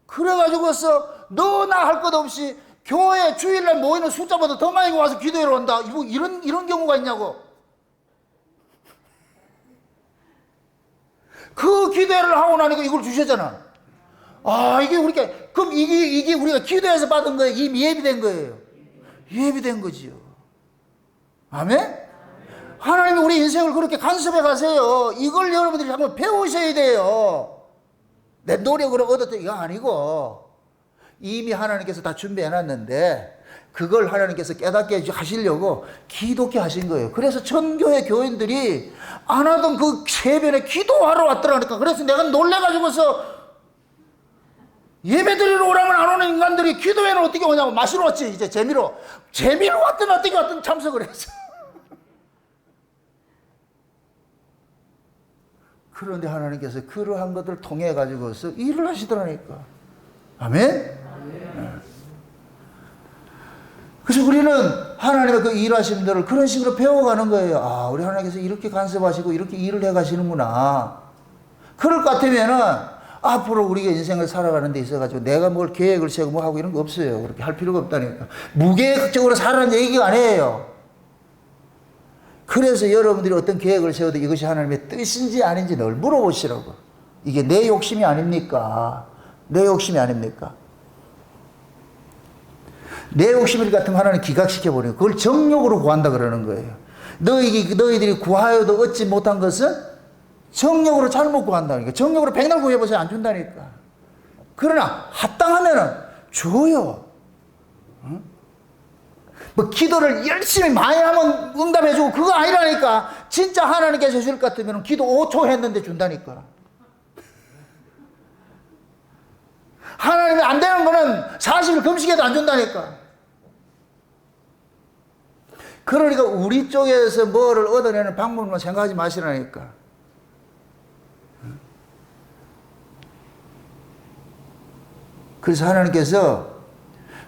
그래가지고서 너나 할 것 없이 교회 주일날 모이는 숫자보다 더 많이 와서 기도하러 온다. 이런 경우가 있냐고. 그 기도를 하고 나니까 이걸 주셨잖아. 아, 이게 그럼 이게 우리가 기도해서 받은 거예요? 이미 예비된 거예요? 예비된 거지요. 아멘? 하나님이 우리 인생을 그렇게 간섭해 가세요. 이걸 여러분들이 한번 배우셔야 돼요. 내 노력으로 얻었던 이거 아니고, 이미 하나님께서 다 준비해 놨는데, 그걸 하나님께서 깨닫게 하시려고 기독게 하신 거예요. 그래서 전교회 교인들이 안 하던 그 해변에 기도하러 왔더라니까. 그래서 내가 놀래가지고서, 예배 드리러 오라면 안 오는 인간들이 기도회는 어떻게 오냐고. 마시러 왔지. 이제 재미로 왔든 어떻게 왔든 참석을 했어. 그런데 하나님께서 그러한 것들을 통해 가지고서 일을 하시더라니까. 아멘? 그래서 우리는 하나님의 그 일하심들을 그런 식으로 배워가는 거예요. 아, 우리 하나님께서 이렇게 간섭하시고 이렇게 일을 해가시는구나. 그럴 것 같으면은 앞으로 우리가 인생을 살아가는 데 있어가지고 내가 뭘 계획을 세우고 뭐 하고 이런 거 없어요. 그렇게 할 필요가 없다니까. 무계획적으로 살아라는 얘기가 아니에요. 그래서 여러분들이 어떤 계획을 세워도 이것이 하나님의 뜻인지 아닌지 늘 물어보시라고. 이게 내 욕심이 아닙니까? 내 욕심이 아닙니까? 내 욕심일 같으면 하나님 기각시켜버려요. 그걸 정욕으로 구한다 그러는 거예요. 너희들이 구하여도 얻지 못한 것은 정욕으로 잘못 구한다니까. 정욕으로 백날 구해보세요. 안 준다니까. 그러나 합당하면은 줘요. 응? 뭐 기도를 열심히 많이 하면 응답해주고 그거 아니라니까. 진짜 하나님께서 해줄 것 같으면 기도 5초 했는데 준다니까. 하나님이 안 되는 거는 40일 금식해도 안 준다니까. 그러니까 우리 쪽에서 뭐를 얻어내는 방법만 생각하지 마시라니까. 그래서 하나님께서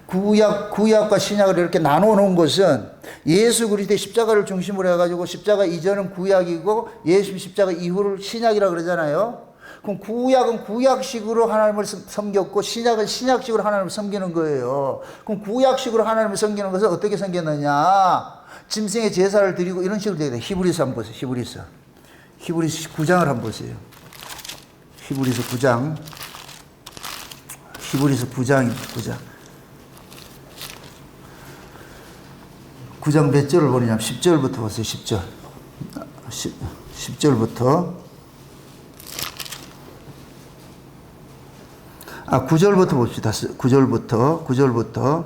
구약과 신약을 이렇게 나눠 놓은 것은 예수 그리스도의 십자가를 중심으로 해가지고 십자가 이전은 구약이고 예수 십자가 이후를 신약이라 그러잖아요. 그럼 구약은 구약식으로 하나님을 섬겼고 신약은 신약식으로 하나님을 섬기는 거예요. 그럼 구약식으로 하나님을 섬기는 것은 어떻게 섬겼느냐? 짐승의 제사를 드리고 이런 식으로 되게 돼. 히브리서 한번 보세요. 히브리서 9장을 한번 보세요. 히브리서 9장. 히브리서 9장입니다. 9장 몇 절을 보느냐면 10절부터 보세요. 10절. 10절부터 9절부터 봅시다. 9절부터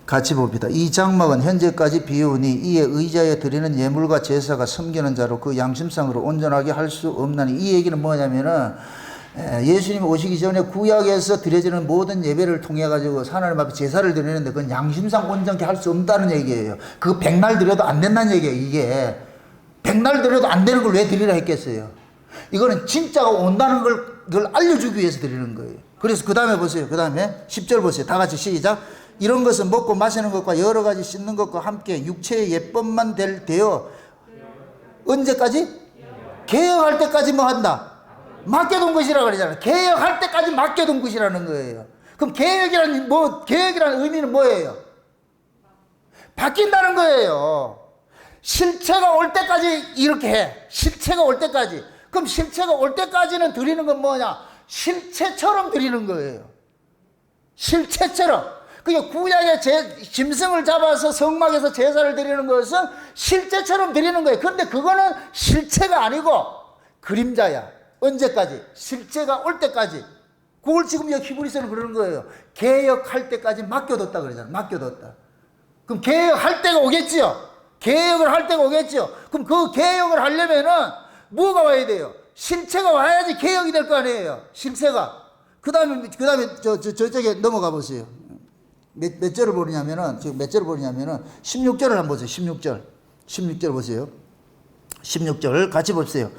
같이 봅니다. 이 장막은 현재까지 비우니 이에 의지하여 드리는 예물과 제사가 섬기는 자로 그 양심상으로 온전하게 할 수 없나니. 이 얘기는 뭐냐면은 예수님 오시기 전에 구약에서 드려지는 모든 예배를 통해 가지고 하나님 앞에 제사를 드리는데 그건 양심상 온전케 할 수 없다는 얘기예요. 그거 백날 드려도 안 된다는 얘기예요. 이게 백날 드려도 안 되는 걸 왜 드리라 했겠어요. 이거는 진짜가 온다는 걸 알려주기 위해서 드리는 거예요. 그래서 그 다음에 보세요. 그 다음에 10절 보세요. 다 같이 시작. 이런 것은 먹고 마시는 것과 여러 가지 씻는 것과 함께 육체의 예법만 되어 언제까지? 개혁할 때까지 뭐 한다? 맡겨둔 것이라고 그러잖아요. 개혁할 때까지 맡겨둔 것이라는 거예요. 그럼 개혁이라는 의미는 뭐예요? 바뀐다는 거예요. 실체가 올 때까지 이렇게 해. 실체가 올 때까지. 그럼 실체가 올 때까지는 드리는 건 뭐냐? 실체처럼 드리는 거예요. 실체처럼. 그게 구약의 짐승을 잡아서 성막에서 제사를 드리는 것은 실체처럼 드리는 거예요. 그런데 그거는 실체가 아니고 그림자야. 언제까지? 실체가 올 때까지. 그걸 지금 여기 히브리서는 그러는 거예요. 개혁할 때까지 맡겨뒀다 그러잖아요. 맡겨뒀다. 그럼 개혁할 때가 오겠지요. 개혁을 할 때가 오겠죠. 그럼 그 개혁을 하려면은 뭐가 와야 돼요? 실체가 와야지 개혁이 될 거 아니에요. 실체가. 그 다음에 저쪽에 넘어가 보세요. 몇 절을 보느냐면은, 지금 몇 절을 보느냐면은, 16절을 한번 보세요. 16절 보세요. 16절 같이 보세요.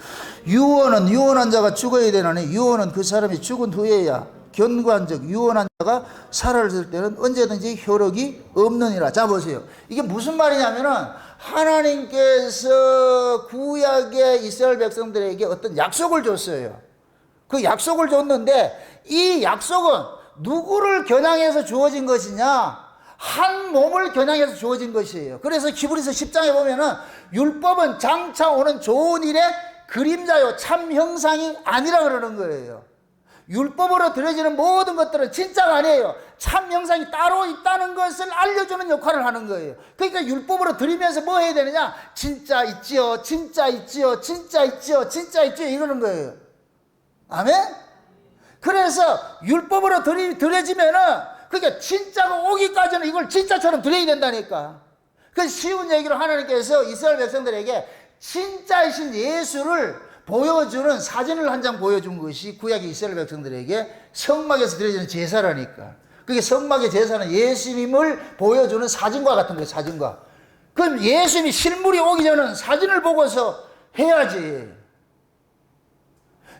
유언은 유언한 자가 죽어야 되나니 유언은 그 사람이 죽은 후에야 견고한 적 유언한 자가 살았을 때는 언제든지 효력이 없느니라. 자 보세요. 이게 무슨 말이냐면은 하나님께서 구약의 이스라엘 백성들에게 어떤 약속을 줬어요. 그 약속을 줬는데 이 약속은 누구를 겨냥해서 주어진 것이냐? 한 몸을 겨냥해서 주어진 것이에요. 그래서 히브리서 10장에 보면은 율법은 장차 오는 좋은 일의 그림자요 참 형상이 아니라 그러는 거예요. 율법으로 드려지는 모든 것들은 진짜가 아니에요. 참 형상이 따로 있다는 것을 알려주는 역할을 하는 거예요. 그러니까 율법으로 드리면서 뭐 해야 되느냐? 진짜 있지요, 진짜 있지요, 진짜 있지요, 진짜 있지요 이러는 거예요. 아멘? 그래서 율법으로 드려지면은 그러니까 진짜가 오기까지는 이걸 진짜처럼 드려야 된다니까. 그 쉬운 얘기로 하나님께서 이스라엘 백성들에게 진짜이신 예수를 보여주는 사진을 한 장 보여준 것이 구약의 이스라엘 백성들에게 성막에서 드려지는 제사라니까. 그게 성막의 제사는 예수님을 보여주는 사진과 같은 거예요. 사진과. 그럼 예수님이 실물이 오기 전에는 사진을 보고서 해야지.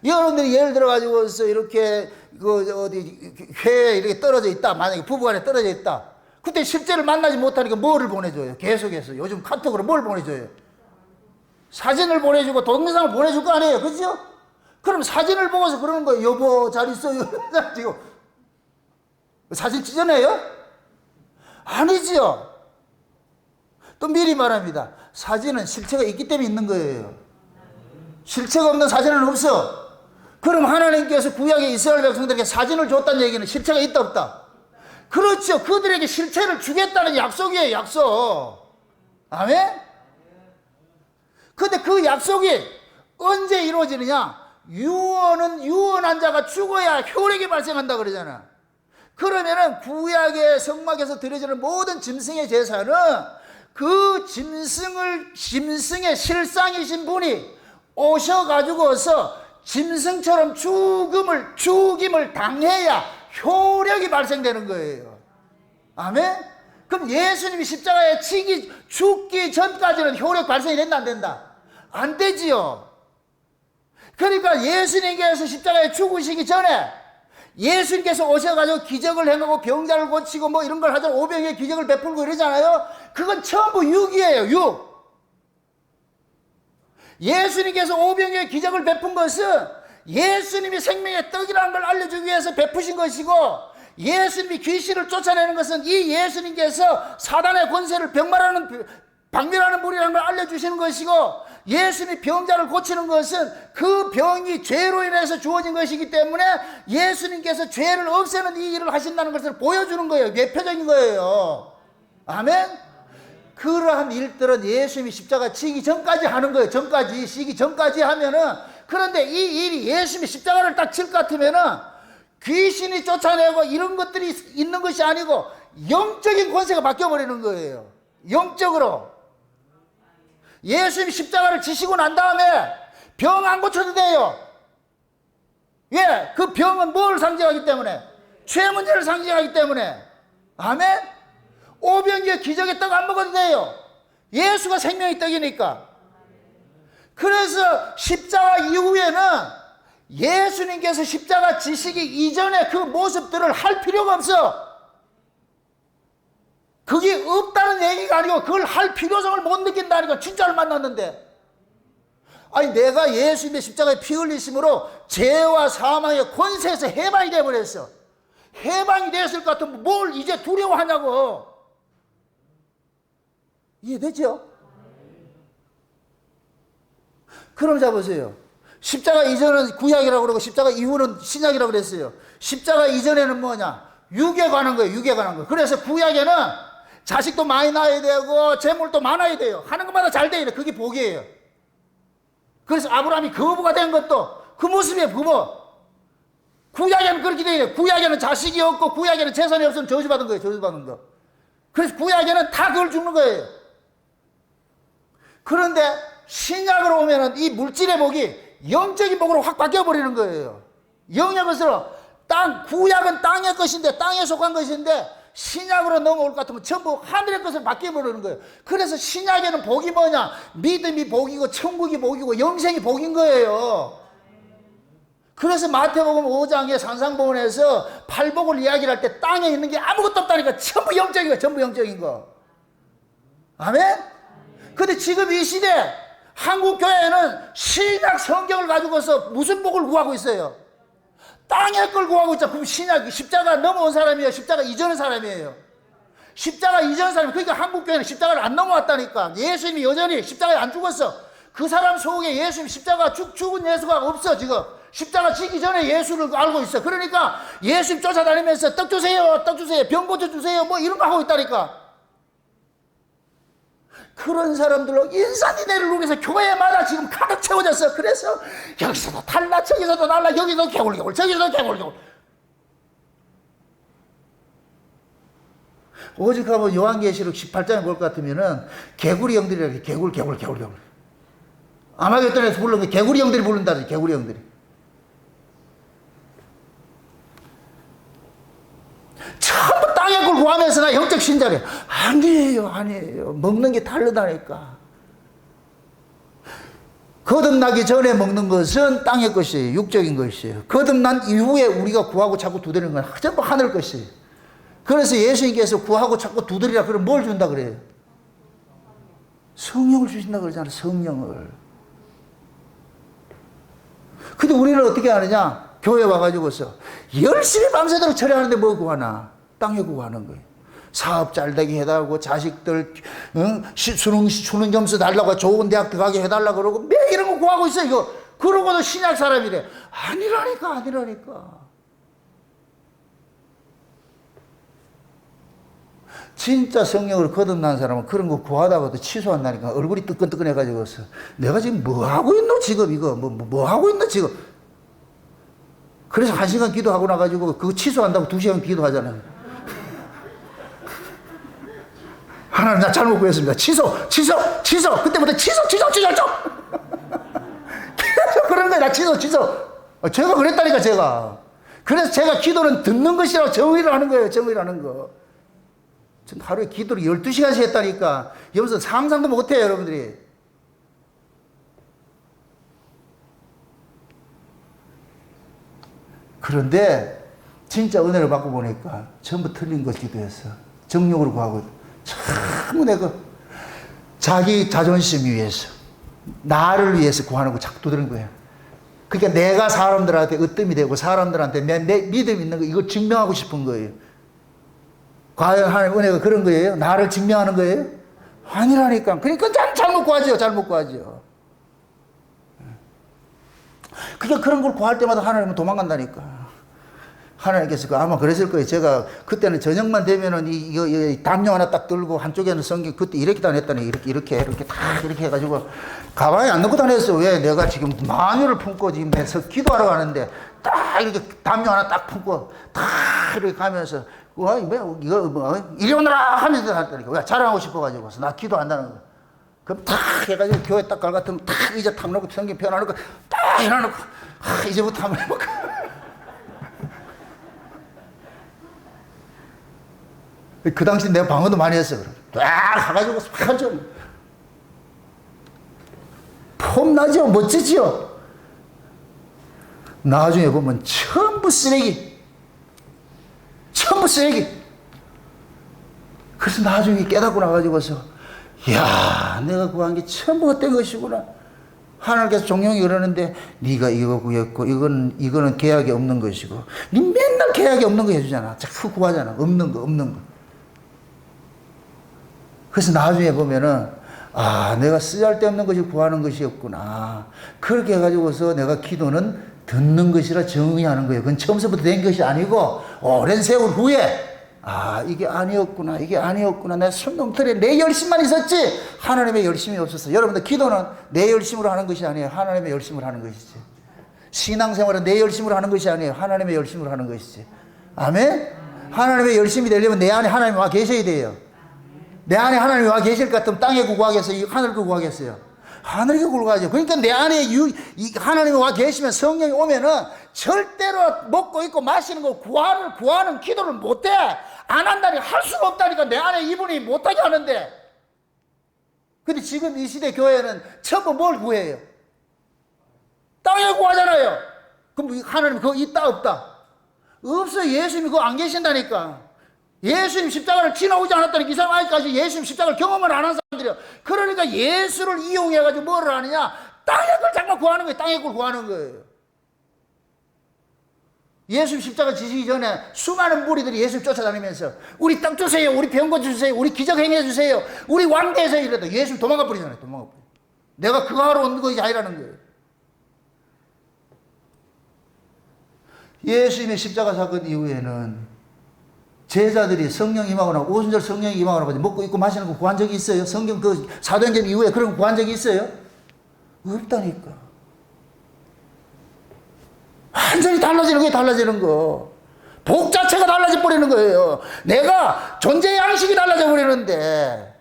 여러분들이 예를 들어가지고서 이렇게 어디 회에 이렇게 떨어져 있다. 만약에 부부간에 떨어져 있다. 그때 실제를 만나지 못하니까 뭐를 보내줘요? 계속해서. 요즘 카톡으로 뭘 보내줘요? 사진을 보내주고 동영상을 보내줄 거 아니에요. 그죠? 그럼 사진을 보고서 그러는 거예요. 여보 잘 있어요. 지금 사진 찢어내요? 아니지요. 또 미리 말합니다. 사진은 실체가 있기 때문에 있는 거예요. 실체가 없는 사진은 없어. 그럼 하나님께서 구약의 이스라엘 백성들에게 사진을 줬다는 얘기는 실체가 있다 없다? 그렇죠. 그들에게 실체를 주겠다는 약속이에요. 약속. 아멘? 근데 그 약속이 언제 이루어지느냐? 유언은 유언한 자가 죽어야 효력이 발생한다 그러잖아. 그러면은 구약의 성막에서 드려지는 모든 짐승의 제사는 그 짐승의 실상이신 분이 오셔가지고서 짐승처럼 죽임을 당해야 효력이 발생되는 거예요. 아멘? 그럼 예수님이 십자가에 죽기 전까지는 효력 발생이 된다 안 된다? 안 되지요. 그러니까 예수님께서 십자가에 죽으시기 전에 예수님께서 오셔가지고 기적을 행하고 병자를 고치고 뭐 이런 걸 하잖아요. 오병이의 기적을 베풀고 이러잖아요. 그건 전부 육이에요. 육. 예수님께서 오병이의 기적을 베푼 것은 예수님이 생명의 떡이라는 걸 알려주기 위해서 베푸신 것이고, 예수님이 귀신을 쫓아내는 것은 이 예수님께서 사단의 권세를 박멸하는 분이라는 걸 알려주시는 것이고, 예수님이 병자를 고치는 것은 그 병이 죄로 인해서 주어진 것이기 때문에 예수님께서 죄를 없애는 이 일을 하신다는 것을 보여주는 거예요. 예표적인 거예요. 아멘? 그러한 일들은 예수님이 십자가 지기 전까지 하는 거예요. 지기 전까지 하면은, 그런데 이 일이 예수님이 십자가를 딱 칠 것 같으면은 귀신이 쫓아내고 이런 것들이 있는 것이 아니고 영적인 권세가 바뀌어버리는 거예요. 영적으로. 예수님이 십자가를 지시고 난 다음에 병 안 고쳐도 돼요. 예, 그 병은 뭘 상징하기 때문에? 죄 문제를 상징하기 때문에. 아멘? 오병이의 기적의 떡 안 먹어도 돼요. 예수가 생명의 떡이니까. 그래서 십자가 이후에는 예수님께서 십자가 지시기 이전에 그 모습들을 할 필요가 없어. 그게 없다는 얘기가 아니고 그걸 할 필요성을 못 느낀다니까. 진짜를 만났는데. 아니 내가 예수님의 십자가에 피 흘리심으로 죄와 사망의 권세에서 해방이 되어버렸어. 해방이 되었을 것 같으면 뭘 이제 두려워하냐고. 이해되죠? 그럼 자 보세요. 십자가 이전은 구약이라고 그러고 십자가 이후는 신약이라고 그랬어요. 십자가 이전에는 뭐냐? 육에 관한 거예요. 육에 관한 거. 그래서 구약에는 자식도 많이 낳아야 되고 재물도 많아야 돼요. 하는 것마다 잘 돼야 돼. 그게 복이에요. 그래서 아브라함이 거부가 된 것도 그 모습이에요. 부부. 구약에는 그렇게 돼요. 구약에는 자식이 없고 구약에는 재산이 없으면 저주받은 거예요. 저주받은 거. 그래서 구약에는 다 그걸 주는 거예요. 그런데 신약으로 오면은 이 물질의 복이 영적인 복으로 확 바뀌어버리는 거예요. 영의 것으로. 구약은 땅의 것인데, 땅에 속한 것인데, 신약으로 넘어올 것 같으면 전부 하늘의 것을 바뀌어버리는 거예요. 그래서 신약에는 복이 뭐냐? 믿음이 복이고, 천국이 복이고, 영생이 복인 거예요. 그래서 마태복음 5장의 산상보훈에서 팔복을 이야기를 할 때 땅에 있는 게 아무것도 없다니까. 전부 영적인 거, 전부 영적인 거. 아멘? 근데 지금 이 시대, 한국 교회는 신약 성경을 가지고서 무슨 복을 구하고 있어요? 땅의 걸 구하고 있죠. 그럼 신약, 십자가 넘어온 사람이에요? 십자가 이전의 사람이에요? 십자가 이전 사람. 그러니까 한국 교회는 십자가를 안 넘어왔다니까. 예수님이 여전히 십자가에 안 죽었어. 그 사람 속에 예수님 십자가 죽은 예수가 없어. 지금 십자가 지기 전에 예수를 알고 있어. 그러니까 예수님 쫓아다니면서 떡 주세요, 떡 주세요, 병 고쳐 주세요, 뭐 이런 거 하고 있다니까. 그런 사람들로 인산인해를 누려서 교회마다 지금 가득 채워졌어. 그래서 여기서도 달라, 저기서도 달라, 여기도 개굴개굴, 저기서도 개굴개굴. 오직 하면 요한계시록 18장에 볼 것 같으면은 개구리 형들이라 해. 개굴. 아마겟돈에서 부르는 게 개구리 형들이 부른다지, 개구리 형들이. 전부 땅의 걸 구하면서 나 영적 신자래. 아니에요. 먹는 게 다르다니까. 거듭나기 전에 먹는 것은 땅의 것이에요. 육적인 것이에요. 거듭난 이후에 우리가 구하고 자꾸 두드리는 건 전부 하늘 것이에요. 그래서 예수님께서 구하고 자꾸 두드리라 그러면 뭘 준다 그래요? 성령을 주신다 그러잖아요. 성령을. 근데 우리는 어떻게 하느냐? 교회 와가지고서 열심히 밤새도록 처리하는데 뭐 구하나? 땅에 구하는 거예요. 사업 잘 되게 해달라고, 자식들 수능 점수 달라고, 좋은 대학 들어가게 해달라고 그러고 매일 이런 거 구하고 있어요. 이거. 그러고도 신약 사람이래. 아니라니까. 진짜 성령으로 거듭난 사람은 그런 거 구하다가도 취소한다니까. 얼굴이 뜨끈뜨끈해가지고서 내가 지금 뭐 하고 있노 지금 이거 뭐 하고 있노 지금. 그래서 1시간 기도하고 나가지고 그거 취소한다고 2시간 기도하잖아요. 하나님 나 잘못 구했습니다. 취소. 그때부터 취소. 계속 그런 거야. 나 취소. 제가 그랬다니까 제가. 그래서 제가 기도는 듣는 것이라고 정의를 하는 거예요. 정의라는 거. 전 하루에 기도를 12시간씩 했다니까. 여기서 상상도 못해요, 여러분들이. 그런데 진짜 은혜를 받고 보니까 전부 틀린 것 기도했어. 정욕으로 구하고 참 내가 자기 자존심 위해서, 나를 위해서 구하는 거 자꾸 두드리는 거예요. 그러니까 내가 사람들한테 으뜸이 되고 사람들한테 내 믿음 있는 거 이거 증명하고 싶은 거예요. 과연 하나님 은혜가 그런 거예요? 나를 증명하는 거예요? 아니라니까. 그러니까 잘못 구하죠. 그러니까 그런 걸 구할 때마다 하나님은 도망간다니까. 하나님께서 아마 그랬을 거예요. 제가 그때는 저녁만 되면은 이거 담요 하나 딱 들고 한쪽에는 성경 그때 이렇게 다녔다니 이렇게 해가지고 가방에 안 넣고 다녔어. 왜? 내가 지금 마녀를 품고 지금 해서 기도하러 가는데 딱 이렇게 담요 하나 딱 품고 딱 이렇게 가면서 이리 오너라 하면서 다녔다니까. 왜? 자랑하고 싶어가지고 나 기도한다는 거. 그럼 탁 해가지고 교회 딱 갈 같으면 탁 의자 탁 놓고 성경 펴놔놓고 딱 해놔놓고 이제부터 한번 해볼까. 그 당시 내가 방언도 많이 했어. 딱 가가지고 팍 좀 폼나죠? 멋지지요? 나중에 보면 전부 쓰레기. 그래서 나중에 깨닫고 나가지고서 이야, 내가 구한 게 전부 헛된 것이구나. 하나님께서 종용이 그러는데 네가 이거 구했고 이거는 계약이 없는 것이고 네 맨날 계약이 없는 거 해주잖아. 자꾸 구하잖아. 없는 거. 그래서 나중에 보면은 내가 쓰잘데없는 것이 구하는 것이었구나. 그렇게 해가지고서 내가 기도는 듣는 것이라 정의하는 거예요. 그건 처음부터 된 것이 아니고 오랜 세월 후에 이게 아니었구나. 내 손놈들에 내 열심만 있었지 하나님의 열심이 없었어. 여러분들 기도는 내 열심으로 하는 것이 아니에요. 하나님의 열심으로 하는 것이지. 신앙생활은 내 열심으로 하는 것이 아니에요. 하나님의 열심으로 하는 것이지. 아멘? 하나님의 열심이 되려면 내 안에 하나님이 와 계셔야 돼요. 내 안에 하나님이 와 계실 것 같으면 땅에 구하겠어요? 하늘 구하겠어요? 하늘에 구하죠. 그러니까 내 안에 하나님이 와 계시면, 성령이 오면은 절대로 먹고 있고 마시는 거 구하는 기도를 못해. 안 한다니, 할 수가 없다니까. 내 안에 이분이 못하게 하는데. 근데 지금 이 시대 교회는 전부 뭘 구해요? 땅에 구하잖아요. 그럼 하나님 그거 있다 없다? 없어요. 예수님이 그거 안 계신다니까. 예수님 십자가를 지나오지 않았다니, 이 사람 아직까지 예수님 십자가를 경험을 안 한 사람들이에요. 그러니까 예수를 이용해가지고 뭐를 하느냐? 땅의 걸 자꾸 구하는 거예요. 땅의 걸 구하는 거예요. 예수님 십자가 지시기 전에 수많은 무리들이 예수님 쫓아다니면서 우리 땅 주세요, 우리 병고 주세요, 우리 기적 행해 주세요, 우리 왕대에서 이래도 예수님 도망가 버리잖아요. 도망가 버려. 내가 그거 하러 온 것이 아니라는 거예요. 예수님의 십자가 사건 이후에는 제자들이 성령 임하거나 오순절 성령 임하거나 먹고 입고 마시는 거 구한 적이 있어요? 성경 그 사도행전 이후에 그런 거 구한 적이 있어요? 없다니까. 완전히 달라지는 거예요. 달라지는 거. 복 자체가 달라져 버리는 거예요. 내가 존재 양식이 달라져 버리는데,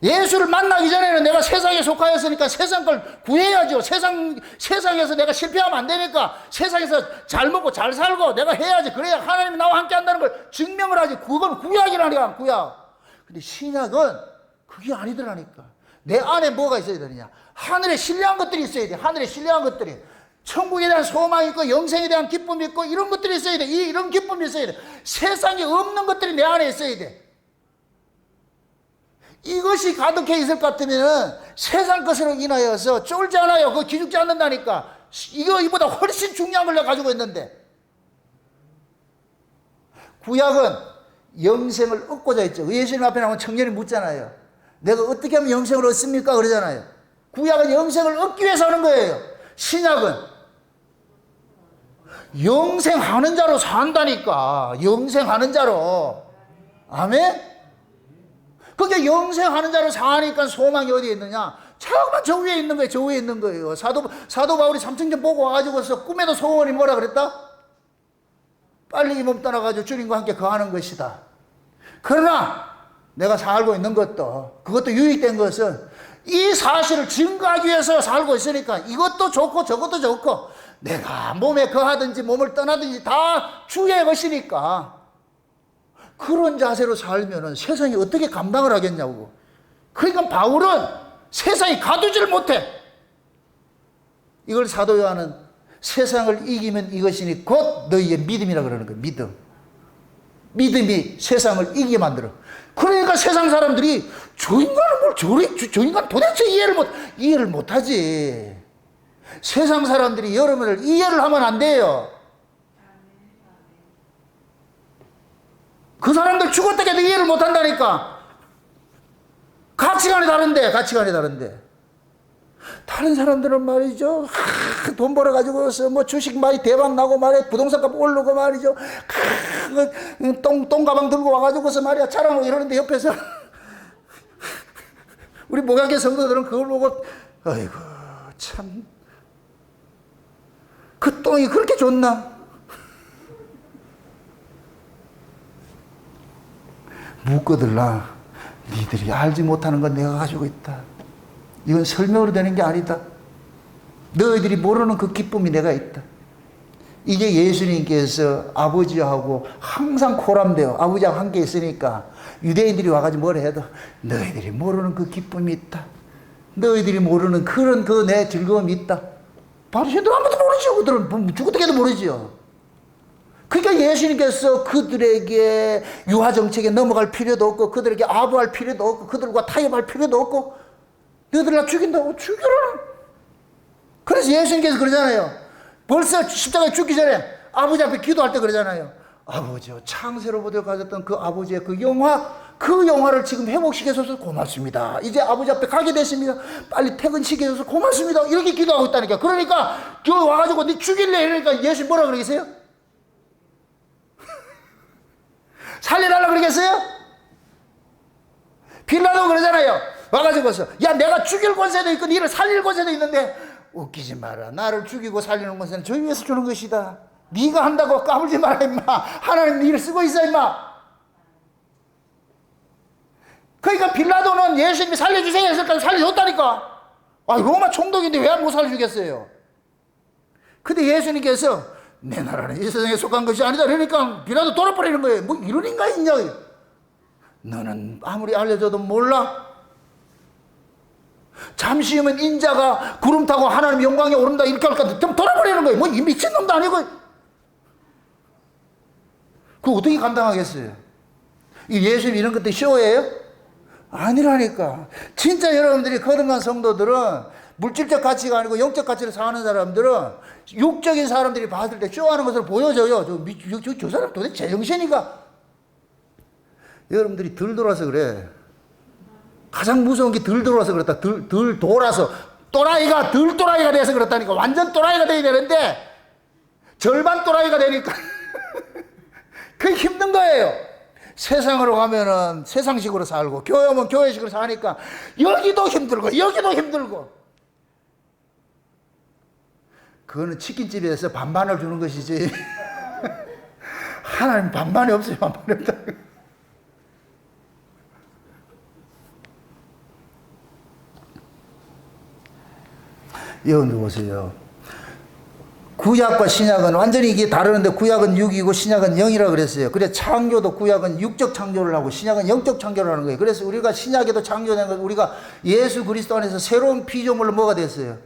예수를 만나기 전에는 내가 세상에 속하였으니까 세상 걸 구해야죠. 세상에서 내가 실패하면 안 되니까 세상에서 잘 먹고 잘 살고 내가 해야지. 그래야 하나님이 나와 함께 한다는 걸 증명을 하지. 그건 구약이라니까, 구약. 근데 신약은 그게 아니더라니까. 내 안에 뭐가 있어야 되느냐? 하늘에 신뢰한 것들이 있어야 돼. 하늘에 신뢰한 것들이. 천국에 대한 소망이 있고 영생에 대한 기쁨이 있고 이런 것들이 있어야 돼. 이런 기쁨이 있어야 돼. 세상에 없는 것들이 내 안에 있어야 돼. 이것이 가득해 있을 것 같으면 세상 것으로 인하여서 쫄지 않아요. 그거 기죽지 않는다니까. 이보다 훨씬 중요한 걸 내가 가지고 있는데. 구약은 영생을 얻고자 했죠. 예수님 앞에 나오면 청년이 묻잖아요. 내가 어떻게 하면 영생을 얻습니까? 그러잖아요. 구약은 영생을 얻기 위해서 하는 거예요. 신약은 영생하는 자로 산다니까. 영생하는 자로. 아멘? 그게 영생하는 자로 사니까 소망이 어디에 있느냐? 자꾸만 저 위에 있는 거예요. 저 위에 있는 거예요. 사도 바울이 삼층전 보고 와가지고서 꿈에도 소원이 뭐라 그랬다? 빨리 이 몸 떠나가지고 주님과 함께 거하는 것이다. 그러나 내가 살고 있는 그것도 유익된 것은 이 사실을 증거하기 위해서 살고 있으니까 이것도 좋고 저것도 좋고 내가 몸에 거하든지 몸을 떠나든지 다 주의 것이니까 그런 자세로 살면은 세상이 어떻게 감당을 하겠냐고. 그러니까 바울은 세상이 가두지를 못해. 이걸 사도 요한은 세상을 이기면 이것이니 곧 너희의 믿음이라 그러는 거예요. 믿음. 믿음이 세상을 이기게 만들어. 그러니까 세상 사람들이 저 인간은 저 인간 도대체 이해를 못하지. 세상 사람들이 여러분을 이해를 하면 안 돼요. 그 사람들 죽었다 해도 이해를 못 한다니까. 가치관이 다른데. 다른 사람들은 말이죠. 돈 벌어가지고서 뭐 주식 많이 대박 나고 말이야. 부동산 값 오르고 말이죠. 똥 가방 들고 와가지고서 말이야. 자랑하고 이러는데 옆에서 우리 목양계 성도들은 그걸 보고 아이고 참 그 똥이 그렇게 좋나? 묻거들라. 니들이 알지 못하는 건 내가 가지고 있다. 이건 설명으로 되는 게 아니다. 너희들이 모르는 그 기쁨이 내가 있다. 이게 예수님께서 아버지하고 항상 코람돼요. 아버지하고 함께 있으니까 유대인들이 와가지고 뭐라 해도 너희들이 모르는 그 기쁨이 있다. 너희들이 모르는 그런 그 내 즐거움이 있다. 바리새인들 아무도 모르죠. 그들은 죽어도 해도 모르죠. 그러니까 예수님께서 그들에게 유화정책에 넘어갈 필요도 없고 그들에게 아부할 필요도 없고 그들과 타협할 필요도 없고 너희들 나 죽인다고 죽여라. 그래서 예수님께서 그러잖아요. 벌써 십자가에 죽기 전에 아버지 앞에 기도할 때 그러잖아요. 아버지요, 창세로부터 가졌던 그 아버지의 그 영화를 지금 회복시켜줘서 고맙습니다. 이제 아버지 앞에 가게 됐습니다. 빨리 퇴근시켜줘서 고맙습니다. 이렇게 기도하고 있다니까. 그러니까 저 와가지고 네 죽일래 이러니까 예수님 뭐라 그러겠어요? 살려달라 그러겠어요? 빌라도 그러잖아요. 와가지고서 야 내가 죽일 권세도 있고 너를 살릴 권세도 있는데 웃기지 마라. 나를 죽이고 살리는 권세는 저 위에서 주는 것이다. 네가 한다고 까불지 마라 임마. 하나님 네 일을 쓰고 있어 임마. 그러니까 빌라도는 예수님이 살려주세요 했을 때 살려줬다니까. 아, 로마 총독인데 왜 못 살려주겠어요? 근데 예수님께서 내 나라는 이 세상에 속한 것이 아니다 그러니까 빌라도 돌아버리는 거예요. 뭐 이런 인간이 있냐? 너는 아무리 알려줘도 몰라? 잠시 후면 인자가 구름 타고 하나님 영광에 오른다 이렇게 할까 좀 돌아버리는 거예요. 뭐 이 미친놈도 아니고. 그거 어떻게 감당하겠어요? 이 예수님 이런 것도 쇼예요? 아니라니까. 진짜 여러분들이 거듭난 성도들은 물질적 가치가 아니고 영적 가치를 사는 사람들은 육적인 사람들이 봤을 때 쇼하는 것으로 보여져요. 저 사람 도대체 제정신이가. 여러분들이 덜 돌아서 그래. 가장 무서운 게 덜 돌아서 그렇다. 덜 돌아서. 또라이가 덜 또라이가 돼서 그렇다니까. 완전 또라이가 돼야 되는데 절반 또라이가 되니까 그게 힘든 거예요. 세상으로 가면은 세상식으로 살고 교회 오면 교회식으로 사니까 여기도 힘들고 여기도 힘들고. 그거는 치킨집에서 반반을 주는 것이지 하나님 반반이 없어요. 반반이 없다. 여러분들 보세요. 구약과 신약은 완전히 이게 다르는데 구약은 6이고 신약은 0이라고 그랬어요. 그래서 창조도 구약은 육적 창조를 하고 신약은 영적 창조를 하는 거예요. 그래서 우리가 신약에도 창조된 것, 우리가 예수 그리스도 안에서 새로운 피조물로 뭐가 됐어요?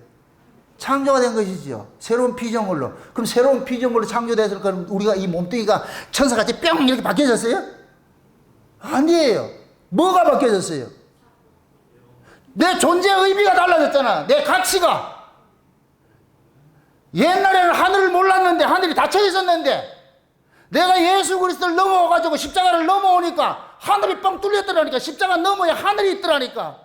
창조가 된 것이죠. 새로운 피조물로. 그럼 새로운 피조물로 창조됐을 거는 우리가 이 몸뚱이가 천사같이 뿅 이렇게 바뀌어졌어요? 아니에요. 뭐가 바뀌어졌어요? 내 존재의 의미가 달라졌잖아. 내 가치가. 옛날에는 하늘을 몰랐는데 하늘이 닫혀 있었는데 내가 예수 그리스도를 넘어와가지고 십자가를 넘어오니까 하늘이 뻥 뚫렸더라니까. 십자가 넘어야 하늘이 있더라니까.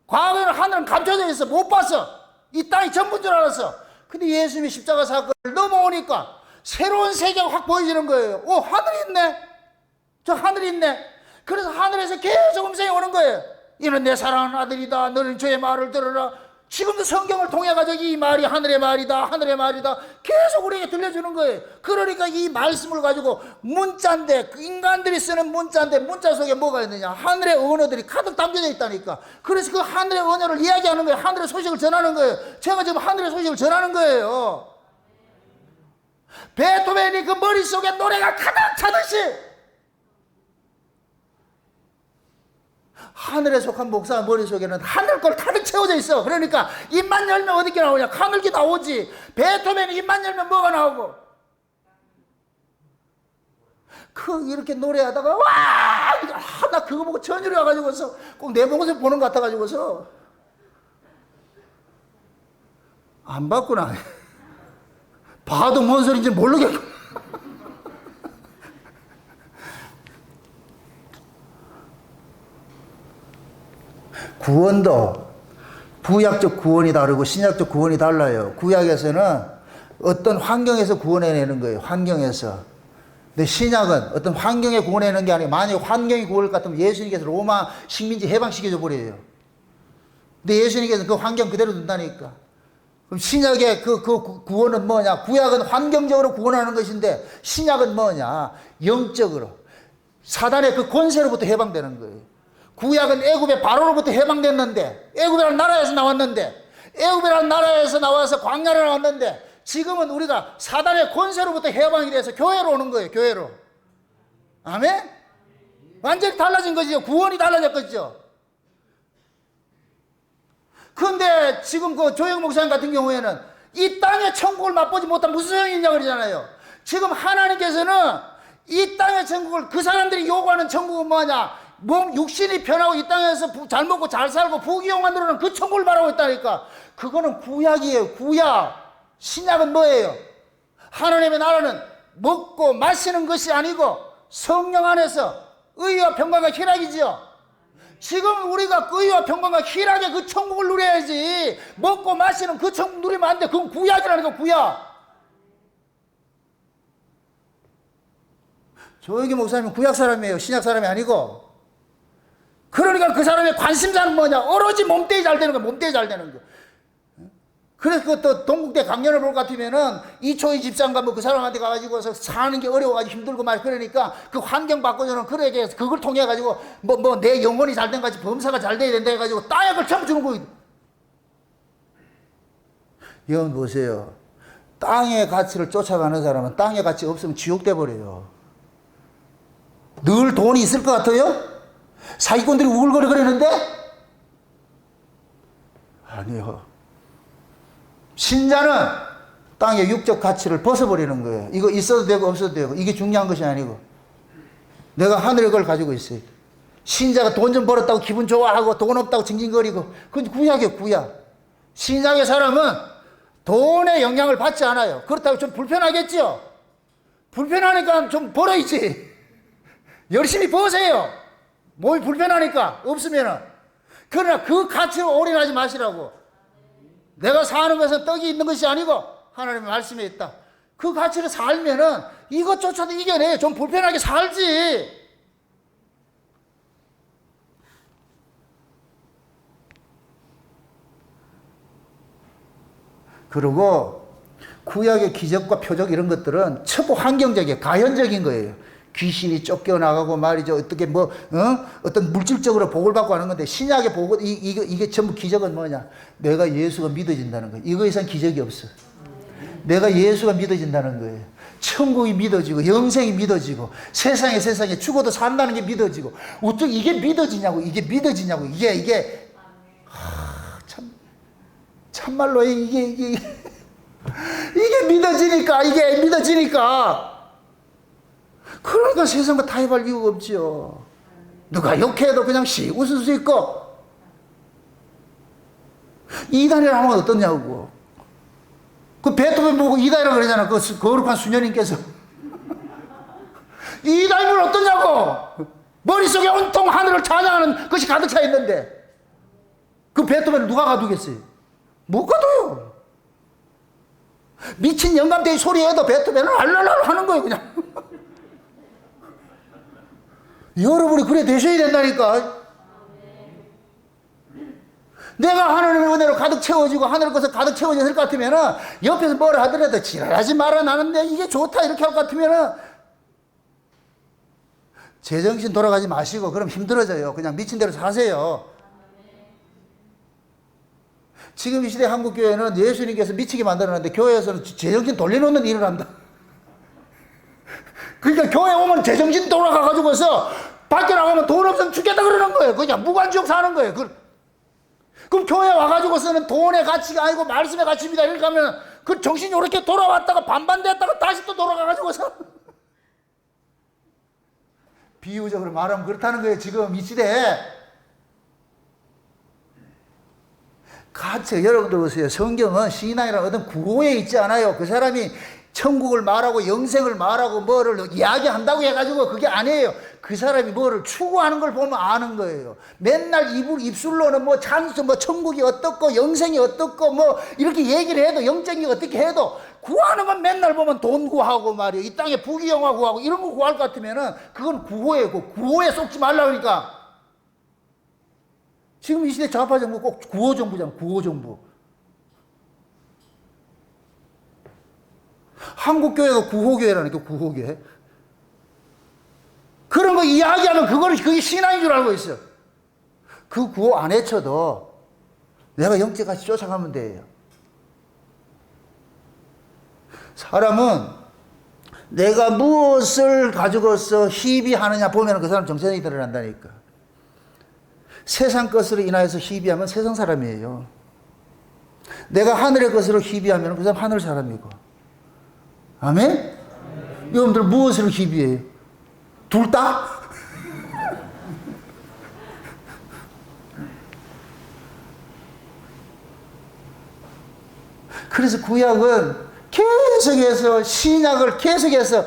과거에는 하늘은 감춰져 있어. 못 봤어. 이 땅이 전부인 줄 알았어. 근데 예수님이 십자가 사건을 넘어오니까 새로운 세계가 확 보여지는 거예요. 오, 하늘이 있네. 저 하늘이 있네. 그래서 하늘에서 계속 음성이 오는 거예요. 이는 내 사랑하는 아들이다. 너는 저의 말을 들으라. 지금도 성경을 통해 가지고 이 말이 하늘의 말이다. 하늘의 말이다. 계속 우리에게 들려주는 거예요. 그러니까 이 말씀을 가지고 문자인데 인간들이 쓰는 문자인데 문자 속에 뭐가 있느냐? 하늘의 언어들이 가득 담겨져 있다니까. 그래서 그 하늘의 언어를 이야기하는 거예요. 하늘의 소식을 전하는 거예요. 제가 지금 하늘의 소식을 전하는 거예요. 베토벤이 그 머릿속에 노래가 가득 차듯이 하늘에 속한 목사 머릿속에는 하늘 걸 가득 채워져 있어. 그러니까 입만 열면 어디게 나오냐? 하늘기 나오지. 베토벤이 입만 열면 뭐가 나오고? 이렇게 노래하다가 와! 나 그거 보고 전율이 와가지고서 꼭 내 모습 보는 것 같아가지고서 안 봤구나. 봐도 뭔 소리인지 모르겠구나. 구원도 구약적 구원이 다르고 신약적 구원이 달라요. 구약에서는 어떤 환경에서 구원해내는 거예요. 환경에서. 근데 신약은 어떤 환경에 구원해내는 게 아니고 만약 환경이 구원을 같으면 예수님께서 로마 식민지 해방시켜줘 버려요. 근데 예수님께서 그 환경 그대로 둔다니까. 그럼 신약의 그 구원은 뭐냐? 구약은 환경적으로 구원하는 것인데 신약은 뭐냐? 영적으로. 사단의 그 권세로부터 해방되는 거예요. 구약은 애굽의 바로로부터 해방됐는데 애굽이라는 나라에서 나왔는데 애굽이라는 나라에서 나와서 광야를 나왔는데 지금은 우리가 사단의 권세로부터 해방이 돼서 교회로 오는 거예요. 교회로. 아멘? 완전히 달라진 거죠. 구원이 달라졌겠죠. 그런데 지금 그 조영 목사님 같은 경우에는 이 땅의 천국을 맛보지 못한 무슨 소용이 있냐 그러잖아요. 지금 하나님께서는 이 땅의 천국을 그 사람들이 요구하는 천국은 뭐냐? 몸 육신이 편하고 이 땅에서 잘 먹고 잘 살고 부귀영화 누리는 그 천국을 바라고 있다니까. 그거는 구약이에요. 구약. 신약은 뭐예요? 하나님의 나라는 먹고 마시는 것이 아니고 성령 안에서 의와 평강과 희락이지요. 지금 우리가 의와 평강과 희락의 그 천국을 누려야지. 먹고 마시는 그 천국 누리면 안 돼. 그건 구약이라는 거. 구약. 조영기 목사님은 구약 사람이에요. 신약 사람이 아니고. 그러니까 그 사람의 관심사는 뭐냐? 오로지 몸뚱이 잘 되는 거. 몸뚱이 잘 되는 거. 그래서 그것도 동국대 강연을 볼 것 같으면은 이초희 집사인가 뭐 그 사람한테 가가지고서 사는 게 어려워가지고 힘들고 말 그러니까 그 환경 바꿔주는 그러게 그걸 통해 가지고 뭐 내 영혼이 잘 된 거지 범사가 잘 돼야 된다 해가지고 땅약을 전부 주는 거예요. 여러분 보세요. 땅의 가치를 쫓아가는 사람은 땅의 가치 없으면 지옥 돼버려요. 늘 돈이 있을 것 같아요? 사기꾼들이 우글거리 그러는데? 아니요. 신자는 땅의 육적 가치를 벗어버리는 거예요. 이거 있어도 되고 없어도 되고 이게 중요한 것이 아니고 내가 하늘의 걸 가지고 있어요. 신자가 돈 좀 벌었다고 기분 좋아하고 돈 없다고 징징거리고 그건 구약이에요. 구약. 신약의 사람은 돈의 영향을 받지 않아요. 그렇다고 좀 불편하겠죠? 불편하니까 좀 벌어야지. 열심히 버세요. 몸이 불편하니까 없으면은. 그러나 그 가치에 올인하지 마시라고. 내가 사는 것은 떡이 있는 것이 아니고 하나님의 말씀에 있다. 그 가치를 살면은 이것조차도 이겨내. 좀 불편하게 살지. 그리고 구약의 기적과 표적 이런 것들은 전부 환경적이에요. 가현적인 거예요. 귀신이 쫓겨나가고 말이죠. 어떻게 어떤 물질적으로 복을 받고 하는 건데 신약의 복 이게 전부 기적은 뭐냐? 내가 예수가 믿어진다는 거예요. 이거 이상 기적이 없어. 내가 예수가 믿어진다는 거예요. 천국이 믿어지고 영생이 믿어지고 세상에 죽어도 산다는 게 믿어지고 어떻게 이게 믿어지냐고 이게 참말로 이게 믿어지니까 그러니까 세상과 타협할 이유가 없지요. 누가 욕해도 그냥 웃을 수 있고 이단이라 하면 어떠냐고. 그 베토벤 보고 이단이라 그러잖아. 그 거룩한 수녀님께서 이단이면 어떠냐고. 머릿속에 온통 하늘을 찬양하는 것이 가득 차 있는데 그 베토벤을 누가 가두겠어요? 못 가둬요. 미친 영감탱이 소리에도 베토벤은 알랄랄 하는 거예요 그냥. 여러분이 그래 되셔야 된다니까. 내가 하나님의 은혜로 가득 채워지고 하늘 것을 가득 채워졌을 것 같으면은 옆에서 뭘 하더라도 지랄하지 마라 나는 이게 좋다 이렇게 할 것 같으면은 제정신 돌아가지 마시고 그럼 힘들어져요. 그냥 미친 대로 사세요. 지금 이 시대 한국교회는 예수님께서 미치게 만들어놨는데 교회에서는 제정신 돌려놓는 일을 한다. 그러니까 교회 오면 제정신 돌아가가지고서 밖에 나가면 돈 없으면 죽겠다 그러는 거예요. 그냥 무관지옥 사는 거예요. 그럼 교회 와가지고서는 돈의 가치가 아니고 말씀의 가치입니다. 이렇게 하면 그 정신이 이렇게 돌아왔다가 반반됐다가 다시 또 돌아가가지고서 비유적으로 말하면 그렇다는 거예요. 지금 이 시대에 가치 여러분들 보세요. 성경은 신앙이라는 어떤 구호에 있지 않아요. 그 사람이 천국을 말하고 영생을 말하고 뭐를 이야기한다고 해가지고 그게 아니에요. 그 사람이 뭐를 추구하는 걸 보면 아는 거예요. 맨날 입술로는 뭐 찬수 뭐 천국이 어떻고 영생이 어떻고 뭐 이렇게 얘기를 해도 영적이 어떻게 해도 구하는 건 맨날 보면 돈 구하고 말이에요. 이 땅에 부귀영화 구하고 이런 거 구할 것 같으면은 그건 구호예요. 구호에 속지 말라 그러니까. 지금 이 시대 좌파 정부 꼭 구호 정부잖아. 구호 정부. 한국교회가 구호교회라니까. 구호교회. 그런 거 이야기하면 그게 신앙인 줄 알고 있어. 그 구호 안 헤쳐도 내가 영적같이 쫓아가면 돼요. 사람은 내가 무엇을 가지고서 희비하느냐 보면 그 사람 정체성이 드러난다니까. 세상 것으로 인하여서 희비하면 세상 사람이에요. 내가 하늘의 것으로 희비하면 그 사람 하늘 사람이고. 아멘? 여러분들 무엇으로 희비해요? 둘 다? 그래서 구약은 계속해서 신약을 계속해서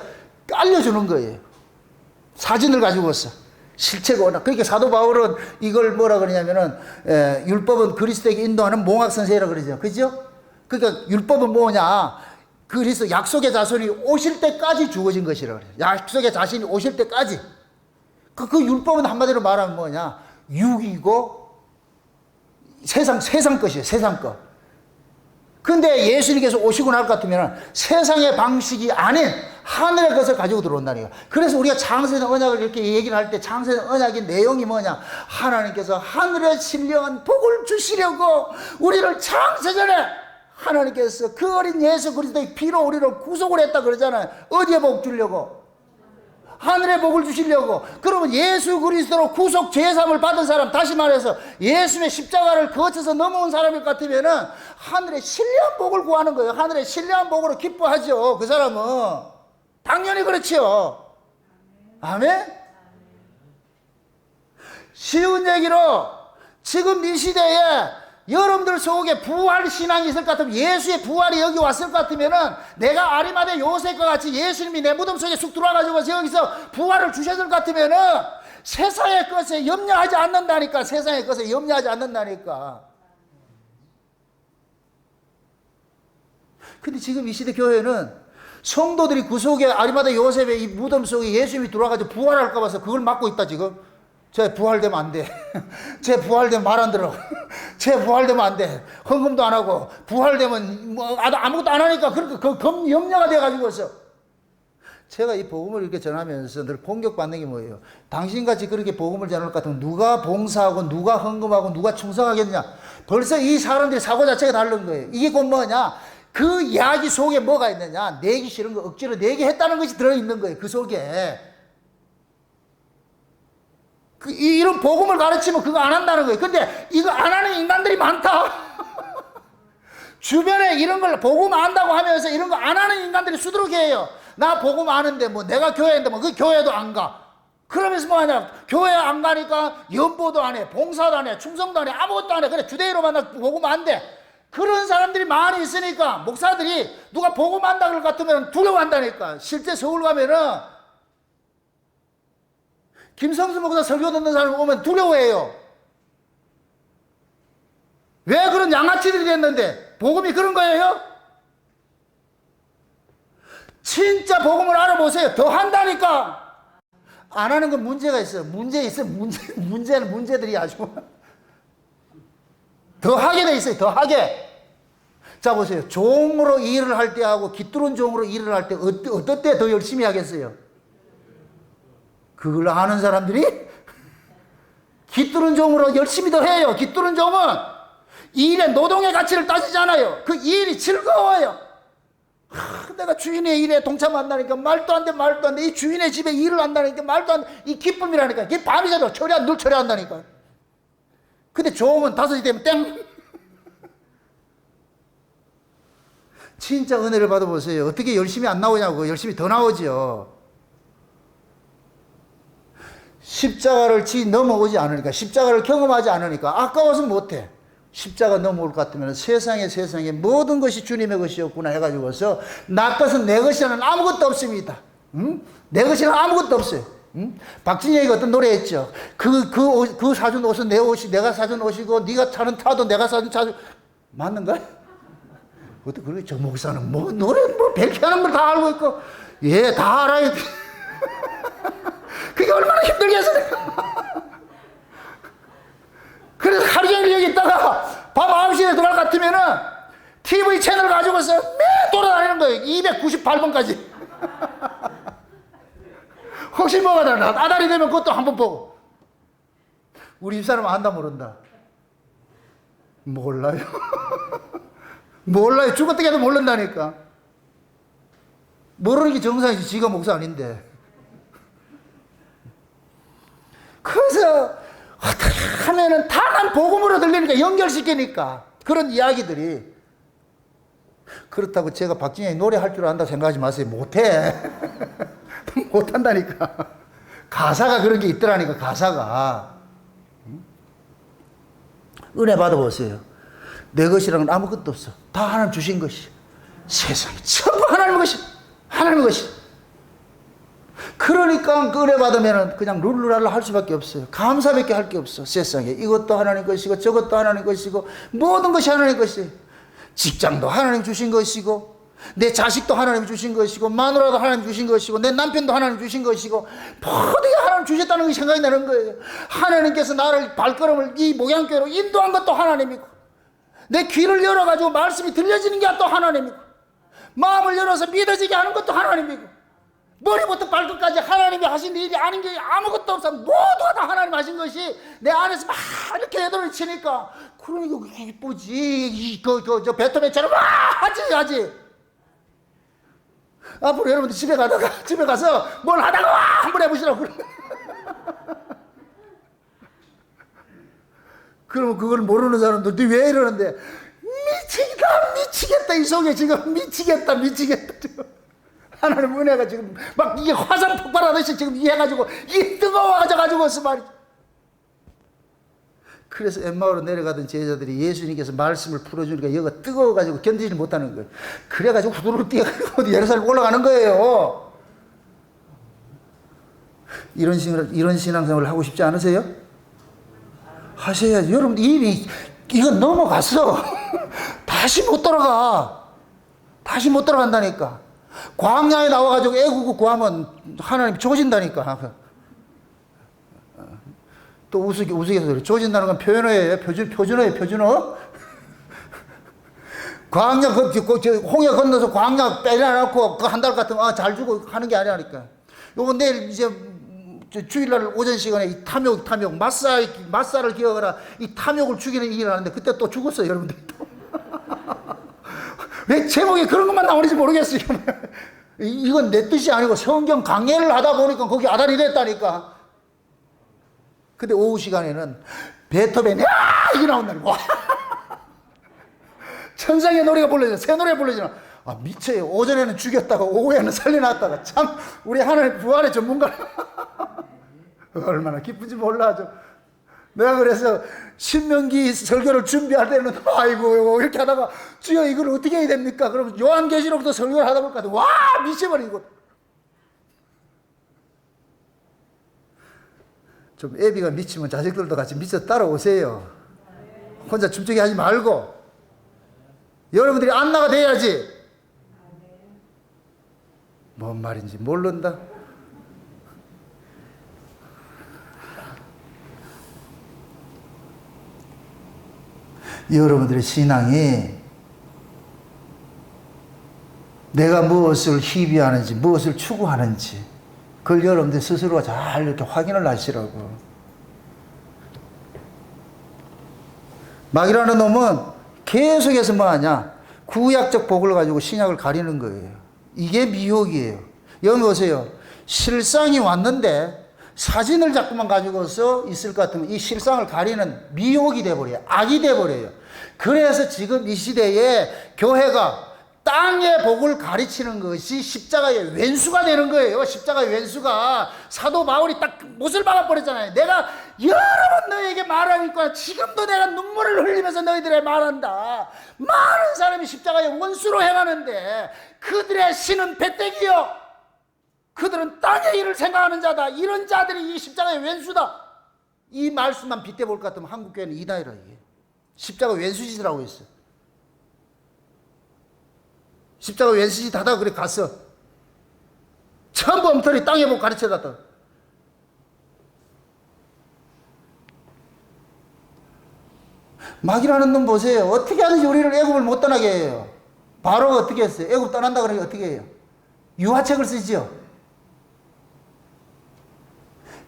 알려주는 거예요. 사진을 가지고서. 실체가 워낙. 그러니까 사도 바울은 이걸 뭐라 그러냐면은, 율법은 그리스도에게 인도하는 몽학선생이라 그러죠. 그죠? 그러니까 율법은 뭐냐? 그리스도 약속의 자손이 오실 때까지 주어진 것이라 그래요. 약속의 자신이 오실 때까지. 그 율법은 한마디로 말하면 뭐냐? 육이고 세상 것이에요. 세상 것. 근데 예수님께서 오시고 날 것 같으면 세상의 방식이 아닌 하늘의 것을 가지고 들어온다니까. 그래서 우리가 창세전 언약을 이렇게 얘기를 할 때 창세전 언약의 내용이 뭐냐? 하나님께서 하늘의 신령한 복을 주시려고 우리를 창세전에 하나님께서 그 어린 예수 그리스도의 피로 우리를 구속을 했다 그러잖아요. 어디에 복 주려고? 하늘의 복을 주시려고. 그러면 예수 그리스도로 구속 제사함을 받은 사람, 다시 말해서 예수의 십자가를 거쳐서 넘어온 사람일 것 같으면은 하늘의 신령한 복을 구하는 거예요. 하늘의 신령한 복으로 기뻐하죠. 그 사람은 당연히 그렇지요. 아멘. 쉬운 얘기로 지금 이 시대에 여러분들 속에 부활 신앙이 있을 것 같으면, 예수의 부활이 여기 왔을 것 같으면은 내가 아리마대 요셉과 같이 예수님이 내 무덤 속에 쑥 들어와가지고 여기서 부활을 주셨을 것 같으면은 세상의 것에 염려하지 않는다니까. 세상의 것에 염려하지 않는다니까. 근데 지금 이 시대 교회는 성도들이 그 속에 아리마대 요셉의 이 무덤 속에 예수님이 들어와가지고 부활할까 봐서 그걸 막고 있다 지금. 쟤 부활되면 안 돼. 쟤 부활되면 말 안 들어. 쟤 부활되면 안 돼. 헌금도 안 하고 부활되면 뭐 아무것도 안 하니까 그렇게 염려가 돼가지고서. 제가 이 복음을 이렇게 전하면서 늘 공격받는 게 뭐예요? 당신같이 그렇게 복음을 전할 것 같으면 누가 봉사하고 누가 헌금하고 누가 충성하겠냐? 벌써 이 사람들이 사고 자체가 다른 거예요. 이게 곧 뭐냐? 그 이야기 속에 뭐가 있느냐? 내기 싫은 거 억지로 내게 했다는 것이 들어있는 거예요. 그 속에. 이런 복음을 가르치면 그거 안 한다는 거예요. 근데 이거 안 하는 인간들이 많다. 주변에 이런 걸 복음 안다고 하면서 이런 거 안 하는 인간들이 수두룩해요. 나 복음 아는데 뭐 내가 교회인데 뭐 그 교회도 안 가. 그러면서 뭐 하냐? 교회 안 가니까 연보도 안 해, 봉사도 안 해, 충성도 안 해, 아무것도 안 해. 그래 주대로만 나 복음 안 돼. 그런 사람들이 많이 있으니까 목사들이 누가 복음 안다 그럴 것 같으면 두려워한다니까. 실제 서울 가면은 김성수 목사 설교 듣는 사람 오면 두려워해요. 왜 그런 양아치들이 됐는데? 복음이 그런 거예요? 진짜 복음을 알아보세요. 더 한다니까. 안 하는 건 문제가 있어요. 문제는 문제들이 아주 더 하게 돼 있어요. 더 하게. 자 보세요. 종으로 일을 할 때하고 깃들은 종으로 일을 할 때 어떨 때 더 열심히 하겠어요? 그걸 아는 사람들이 깃들은 종으로 열심히 더 해요. 깃들은 종은 일의 노동의 가치를 따지잖아요. 그 일이 즐거워요. 내가 주인의 일에 동참한다니까 말도 안 돼, 말도 안 돼. 이 주인의 집에 일을 한다니까 말도 안 돼. 이 기쁨이라니까. 이게 밤이자도 늘 처리한다니까. 근데 종은 5시 되면 땡. 진짜 은혜를 받아보세요. 어떻게 열심히 안 나오냐고. 열심히 더 나오죠. 십자가를 넘어오지 않으니까, 십자가를 경험하지 않으니까 아까워서 못해. 십자가 넘어올 것 같으면 세상에 모든 것이 주님의 것이었구나 해가지고서 나 것은 내 것이라는 아무것도 없습니다. 내 것이라는 아무것도 없어요. 박진영이가 어떤 노래 했죠. 그 사준 옷은 내 옷이 내가 사준 옷이고 네가 타는 차도 내가 사준 차. 맞는가? 그것도 그러게. 저 목사는 뭐 노래 뭐 100개 하는 걸 다 알고 있고. 예, 다 알아요. 그게 얼마나 힘들겠어요. 그래서 하루 종일 여기 있다가 밤 9시에 들어갈 것 같으면은 TV 채널 가지고서 매 돌아다니는 거예요. 298번까지. 혹시 뭐가 다르나? 아다리 되면 그것도 한번 보고. 우리 집사람은 안다 모른다. 몰라요. 몰라요. 죽어뜨게도 모른다니까. 모르는 게 정상이지. 지가 목사 아닌데. 그래서 어떻게 하면은 다 난 복음으로 들리니까 연결시키니까 그런 이야기들이. 그렇다고 제가 박진영이 노래할 줄 안다고 생각하지 마세요. 못해. 못한다니까. 가사가 그런 게 있더라니까. 가사가. 은혜 받아보세요. 내 것이랑은 아무것도 없어. 다 하나님 주신 것이. 세상에 전부 하나님의 것이. 하나님의 것이. 그러니까 은혜 받으면 그냥 룰루랄라 할 수밖에 없어요. 감사밖에 할 게 없어. 세상에 이것도 하나님 것이고 저것도 하나님 것이고 모든 것이 하나님 것이에요. 직장도 하나님 주신 것이고 내 자식도 하나님 주신 것이고 마누라도 하나님 주신 것이고 내 남편도 하나님 주신 것이고 모든 게 하나님 주셨다는 게 생각이 나는 거예요. 하나님께서 나를 발걸음을 이 목양교회로 인도한 것도 하나님이고 내 귀를 열어가지고 말씀이 들려지는 게 또 하나님이고, 마음을 열어서 믿어지게 하는 것도 하나님이고, 머리부터 발끝까지 하나님이 하신 일이 아닌 게 아무것도 없어. 모두가 다 하나님 하신 것이 내 안에서 막 이렇게 애들을 치니까, 그러니까 기쁘지. 저 베토벤처럼 하지. 앞으로 여러분들 집에 가서 뭘 하다가 한번 해보시라고. 그러면 그걸 모르는 사람들 왜 이러는데, 미치겠다. 이 속에 지금 미치겠다. 지금 하나님 은혜가 지금 막 이게 화산 폭발하듯이 지금 이해가지고 이 뜨거워가지고 말이죠. 그래서 엠마오로 내려가던 제자들이 예수님께서 말씀을 풀어주니까 여기가 뜨거워가지고 견디지 못하는 거예요. 그래가지고 후두룩 뛰어가지고 예루살렘 올라가는 거예요. 이런 신앙생활을 하고 싶지 않으세요? 하셔야지. 여러분 이미 이건 넘어갔어. 다시 못 돌아간다니까. 광야에 나와가지고 애국을 구하면 하나님 조진다니까. 또 우스갯소리 그래. 조진다는 건 표준어예요. 표준어. 광야, 홍해 건너서 광야 빼려놓고 그 한 달 같으면 잘 주고 하는 게 아니라니까. 요거 내일 이제 주일날 오전 시간에 이 탐욕, 마사를 기억하라. 이 탐욕을 죽이는 일을 하는데 그때 또 죽었어요, 여러분들. 왜 제목에 그런 것만 나오는지 모르겠어요. 이건 내 뜻이 아니고 성경 강해를 하다 보니까 거기 아달이 됐다니까. 근데 오후 시간에는 베토벤이 이게 나온다니까. 천상의 노래가 불러지나, 새 노래 불러지나. 미쳐요. 오전에는 죽였다가 오후에는 살려놨다가. 참 우리 하나님 부활의 전문가. 얼마나 기쁜지 몰라죠. 내가 그래서 신명기 설교를 준비할 때는 아이고 이렇게 하다가 주여 이걸 어떻게 해야 됩니까? 그러면 요한계시록부터 설교를 하다 보니까 와 미쳐버리고. 좀 애비가 미치면 자식들도 같이 미쳐 따라오세요. 혼자 춤추게 하지 말고 여러분들이 안나가 돼야지. 뭔 말인지 모른다. 여러분들의 신앙이 내가 무엇을 희비하는지 무엇을 추구하는지 그걸 여러분들 스스로가 잘 이렇게 확인을 하시라고. 마귀라는 놈은 계속해서 뭐하냐, 구약적 복을 가지고 신약을 가리는 거예요. 이게 미혹이에요. 여기 보세요. 실상이 왔는데 사진을 자꾸만 가지고서 있을 것 같으면 이 실상을 가리는 미혹이 돼버려요. 악이 돼버려요. 그래서 지금 이 시대에 교회가 땅의 복을 가르치는 것이 십자가의 왼수가 되는 거예요. 십자가의 왼수가. 사도 바울이 딱 못을 박아버렸잖아요. 내가 여러 번 너에게 말하니까 지금도 내가 눈물을 흘리면서 너희들에게 말한다. 많은 사람이 십자가의 원수로 행하는데 그들의 신은 배때기요, 그들은 땅의 일을 생각하는 자다. 이런 자들이 이 십자가의 왼수다. 이 말씀만 빗대볼 것 같으면 한국교회는 이다이라. 이게 십자가 왼수짓이라고 했어. 십자가 왼수짓 하다가 그래 갔어. 전부 엉터리 땅에 복 가르쳐놨다. 마귀라는 놈 보세요. 어떻게 하든지 우리를 애굽을 못 떠나게 해요. 바로가 어떻게 했어요? 애굽 떠난다 그러니까 어떻게 해요? 유화책을 쓰지요.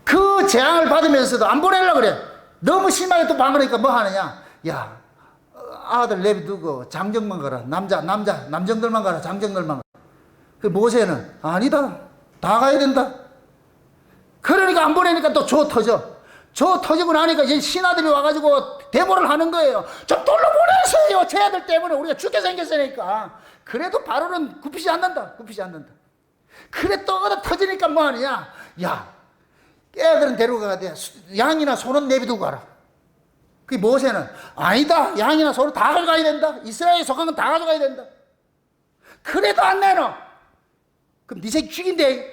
그 재앙을 받으면서도 안 보내려고 그래. 너무 심하게 또 방어니까 뭐 하느냐. 야, 아들 내비두고 장정만 가라. 남정들만 가라. 장정들만 가라. 그 모세는 아니다. 다 가야 된다. 그러니까 안 보내니까 또 조 터지고 나니까 이제 신하들이 와가지고 대모를 하는 거예요. 좀 돌로 보내세요. 쟤들 때문에 우리가 죽게 생겼으니까. 그래도 바로는 굽히지 않는다. 그래 또 얻어 터지니까 뭐 하느냐. 야, 애들은 데려가야 돼. 양이나 소는 내비두고 가라. 그 모세는 아니다. 양이나 소는 다 가져가야 된다. 이스라엘에 속한 건 다 가져가야 된다. 그래도 안 내놔. 그럼 네 새끼 죽인대.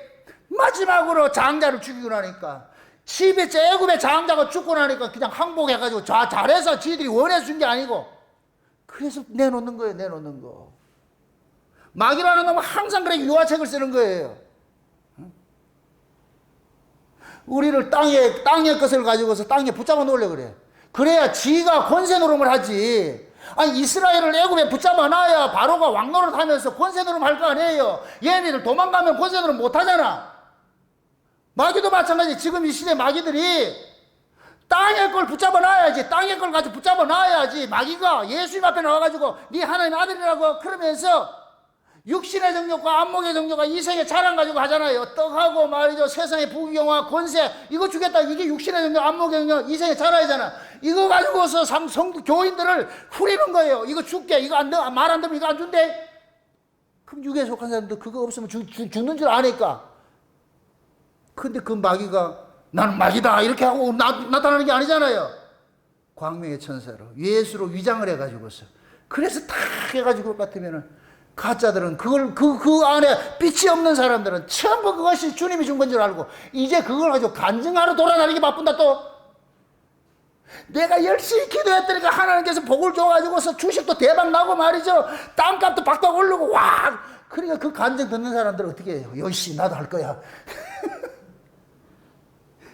마지막으로 장자를 죽이고 나니까 집에 애굽의 장자가 죽고 나니까 그냥 항복해가지고 잘해서 지들이 원해서 준 게 아니고 그래서 내놓는 거예요. 내놓는 거. 마귀라는 놈은 항상 그렇게 유화책을 쓰는 거예요. 우리를 땅의 것을 가지고서 땅에 붙잡아 놓으려고 그래. 그래야 지가 권세 노름을 하지. 아니 이스라엘을 애굽에 붙잡아 놔야 바로가 왕노릇 하면서 권세노릇 할 거 아니에요. 얘네들 도망가면 권세노릇 못 하잖아. 마귀도 마찬가지. 지금 이 시대 마귀들이 땅의 걸 붙잡아 놔야지. 땅의 걸 가지고 붙잡아 놔야지. 마귀가 예수님 앞에 나와가지고 네 하나님 아들이라고 그러면서 육신의 정욕과 안목의 정욕과 이성의 자랑 가지고 하잖아요. 떡하고 말이죠. 세상의 부귀영화 권세 이거 주겠다. 이게 육신의 정욕, 안목의 정욕, 이성의 자랑이잖아. 이거 가지고서 성도 교인들을 후리는 거예요. 이거 줄게. 이거 말 안 들으면 이거 안 준대. 그럼 육에 속한 사람들 그거 없으면 죽는 줄 아니까. 근데 그 마귀가 나는 마귀다 이렇게 하고 나타나는 게 아니잖아요. 광명의 천사로 예수로 위장을 해가지고서 그래서 탁 해가지고 같으면은 가짜들은 그 안에 빛이 없는 사람들은 전부 그것이 주님이 준 건 줄 알고 이제 그걸 가지고 간증하러 돌아다니기 바쁜다. 또 내가 열심히 기도했더니까 하나님께서 복을 줘가지고서 주식도 대박 나고 말이죠. 땅값도 박박 오르고 와. 그러니까 그 간증 듣는 사람들은 어떻게 해요? 열심히 나도 할 거야.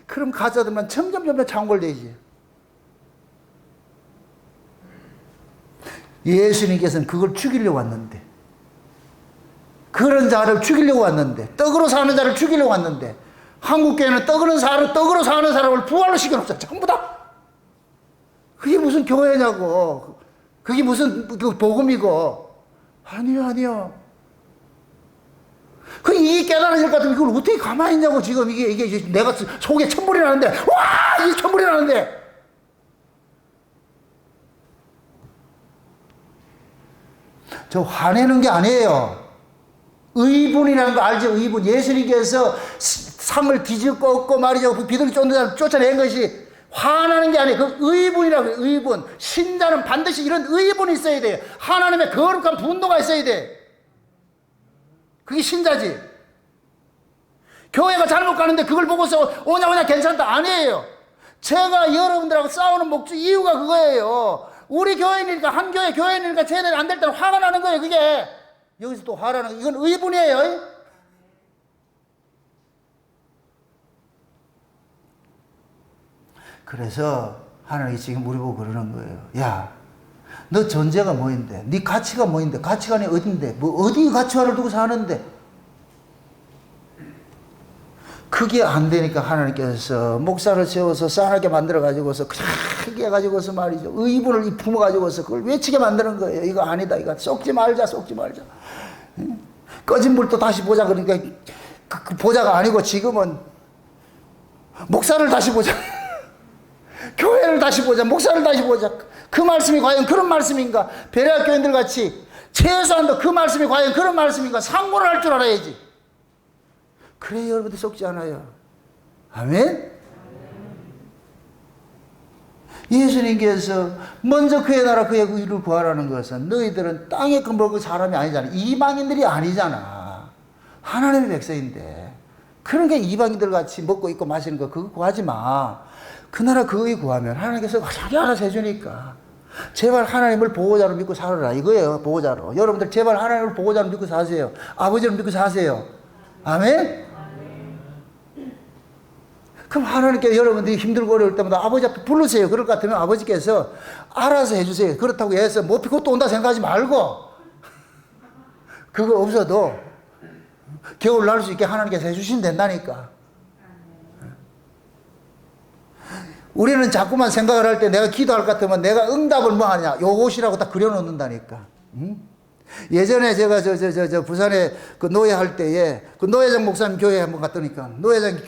그럼 가짜들만 점점 창궐되지. 예수님께서는 그걸 죽이려고 왔는데, 그런 자를 죽이려고 왔는데, 떡으로 사는 자를 죽이려고 왔는데, 한국교회는 떡으로 사는 사람을 부활로 시켜놓자. 전부 다. 그게 무슨 교회냐고. 그게 무슨 복음이고. 아니요. 이 깨달아질 것 같으면 이걸 어떻게 가만히 있냐고. 지금 이게 내가 속에 천불이 나는데, 와! 이 천불이 나는데. 저 화내는 게 아니에요. 의분이라는 거 알죠? 의분. 예수님께서 상을 뒤집고 말이죠. 비둘기 쫓아낸 것이 화나는 게 아니에요. 그 의분이라고 해요. 의분. 신자는 반드시 이런 의분이 있어야 돼요. 하나님의 거룩한 분노가 있어야 돼. 그게 신자지. 교회가 잘못 가는데 그걸 보고서 오냐 괜찮다. 아니에요. 제가 여러분들하고 싸우는 이유가 그거예요. 우리 교회니까, 한 교회니까 쟤네들 안 될 때는 화가 나는 거예요. 그게. 여기서 또 화라는 거. 이건 의분이에요. 그래서 하나님이 지금 우리 보고 그러는 거예요. 야, 너 존재가 뭐인데? 네 가치가 뭐인데? 가치관이 어딘데? 어디 가치관을 두고 사는데? 그게 안 되니까 하나님께서 목사를 세워서 싸하게 만들어가지고서 크게 해가지고서 말이죠. 의분을 품어가지고서 그걸 외치게 만드는 거예요. 이거 아니다. 이거 썩지 말자. 꺼진 불도 다시 보자. 그러니까 그 보자가 아니고 지금은 목사를 다시 보자. 교회를 다시 보자. 목사를 다시 보자. 그 말씀이 과연 그런 말씀인가? 베레아 교인들 같이 최소한도 그 말씀이 과연 그런 말씀인가? 상고를 할 줄 알아야지. 그래 여러분들 속지 않아요. 아멘? 예수님께서 먼저 그의 나라 그의 의를 구하라는 것은 너희들은 땅에 먹을 사람이 아니잖아. 이방인들이 아니잖아. 하나님의 백성인데. 그러니까 이방인들 같이 먹고 있고 마시는 거 그거 구하지 마. 그 나라 그 의 구하면 하나님께서 자기 알아서 해주니까. 제발 하나님을 보호자로 믿고 살아라 이거예요. 보호자로. 여러분들 제발 하나님을 보호자로 믿고 사세요. 아버지를 믿고 사세요. 아멘? 그럼 하나님께서 여러분들이 힘들고 어려울 때마다 아버지 앞에 부르세요. 그럴 것 같으면 아버지께서 알아서 해주세요. 그렇다고 해서 뭐 그것도 온다 생각하지 말고 그거 없어도 겨울 날 수 있게 하나님께서 해주시면 된다니까. 우리는 자꾸만 생각을 할 때 내가 기도할 것 같으면 내가 응답을 뭐 하냐. 요것이라고 딱 그려놓는다니까. 응? 예전에 제가 부산에 그 노예할 때에 그 노회장 목사님 교회에 한번 갔더니까 노회장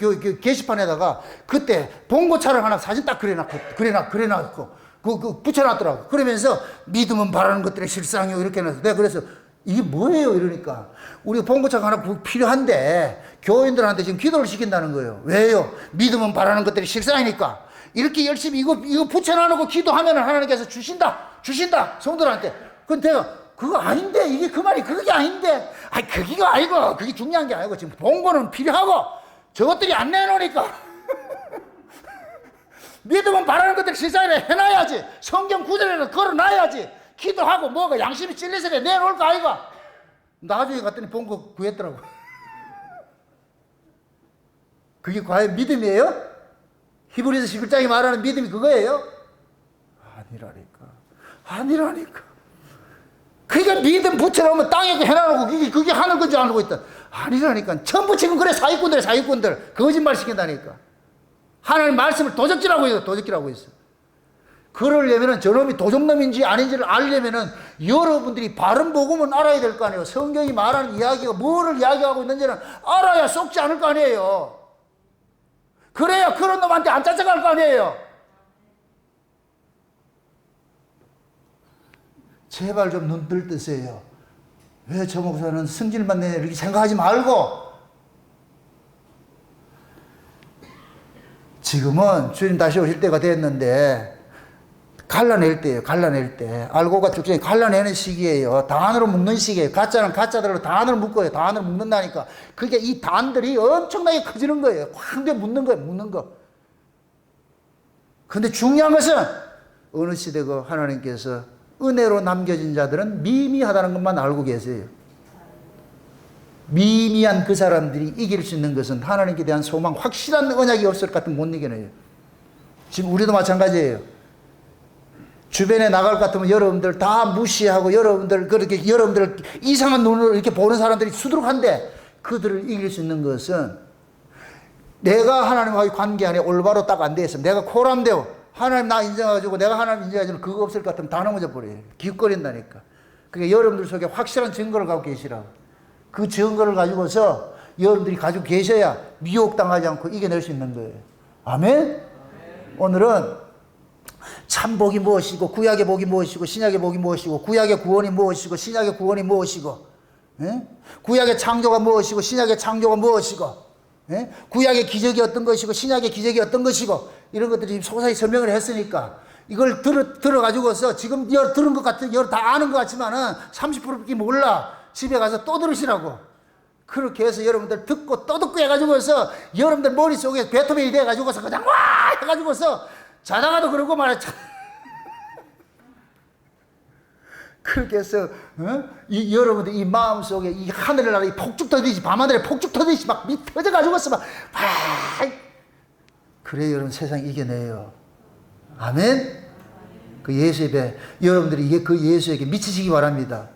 게시판에다가 그때 봉고차를 하나 사진 딱 그려놨고 그 붙여놨더라고. 그러면서 믿음은 바라는 것들의 실상이요 이렇게 해놨어. 내가 그래서 이게 뭐예요 이러니까 우리 봉고차가 하나 필요한데 교인들한테 지금 기도를 시킨다는 거예요. 왜요? 믿음은 바라는 것들이 실상이니까 이렇게 열심히 이거 붙여놔놓고 기도하면 하나님께서 주신다 성도들한테. 근데 내가 그거 아닌데 이게 그 말이 그게 아닌데 아니 그게가 아니고 그게 중요한 게 아니고 지금 봉고는 필요하고 저것들이 안 내놓으니까 믿음은 바라는 것들이 실상이라 해놔야지. 성경 구절에는 걸어놔야지. 기도하고 뭐가 양심이 찔려서 내놓을 거 아이가. 나중에 갔더니 봉고 구했더라고. 그게 과연 믿음이에요? 히브리서 11장이 말하는 믿음이 그거예요? 아니라니까. 아니라니까. 그러니까 믿음 붙여놓으면 땅에 해놔놓고 그게 하늘 건줄 알고 있다. 아니라니까. 전부 지금 그래. 사기꾼들 거짓말 시킨다니까. 하나님 말씀을 도적질하고 있어. 도적질하고 있어. 그러려면은 저놈이 도적놈인지 아닌지를 알려면은 여러분들이 바른 복음은 알아야 될 거 아니에요. 성경이 말하는 이야기가 뭐를 이야기하고 있는지는 알아야 속지 않을 거 아니에요. 그래야 그런 놈한테 안 쫓아갈 거 아니에요. 제발 좀 눈뜰 뜨세요. 왜 저 목사는 승질만 내냐 이렇게 생각하지 말고, 지금은 주님 다시 오실 때가 됐는데 갈라낼 때예요. 갈라낼 때. 알고가 쭉쭉 갈라내는 시기예요. 단으로 묶는 시기예요. 가짜는 가짜대로 단으로 묶어요. 단으로 묶는다니까. 그게 이 단들이 엄청나게 커지는 거예요. 확 묶는 거예요. 묶는 거. 근데 중요한 것은 어느 시대고 하나님께서 은혜로 남겨진 자들은 미미하다는 것만 알고 계세요. 미미한 그 사람들이 이길 수 있는 것은 하나님께 대한 소망, 확실한 언약이 없을 것 같으면 못 이겨내요. 지금 우리도 마찬가지예요. 주변에 나갈 것 같으면 여러분들 다 무시하고 그렇게 여러분들 이상한 눈으로 이렇게 보는 사람들이 수두룩한데, 그들을 이길 수 있는 것은 내가 하나님과의 관계 안에 올바로 딱 안 돼 있으면, 내가 코람되고 하나님 나 인정해가지고 내가 하나님 인정해주는 그거 없을 것 같으면 다 넘어져 버려요. 기웃거린다니까. 그러니까 여러분들 속에 확실한 증거를 갖고 계시라고. 그 증거를 가지고서 여러분들이 가지고 계셔야 미혹당하지 않고 이겨낼 수 있는 거예요. 아멘? 오늘은 참복이 무엇이고, 구약의 복이 무엇이고, 신약의 복이 무엇이고, 구약의 구원이 무엇이고, 신약의 구원이 무엇이고, 구약의 창조가 무엇이고, 신약의 창조가 무엇이고, 구약의 기적이 어떤 것이고, 신약의 기적이 어떤 것이고, 이런 것들이 지금 소사히 설명을 했으니까, 이걸 들어가지고서 지금 들은 것 같은, 다 아는 것 같지만은 30%밖에 몰라. 집에 가서 또 들으시라고. 그렇게 해서 여러분들 듣고 또 듣고 해가지고서 여러분들 머릿속에 베토벤이 돼가지고서 그냥 와! 해가지고서 자다가도 그러고 말이야. 그렇게 해서 여러분들 이 마음속에 이 하늘을 나라 이 폭죽 터지듯이, 밤하늘에 폭죽 터지듯이 막 터져가지고서 막 그래 여러분 세상 이겨내요. 아멘? 그 예수에 여러분들이 그 예수에게 미치시기 바랍니다.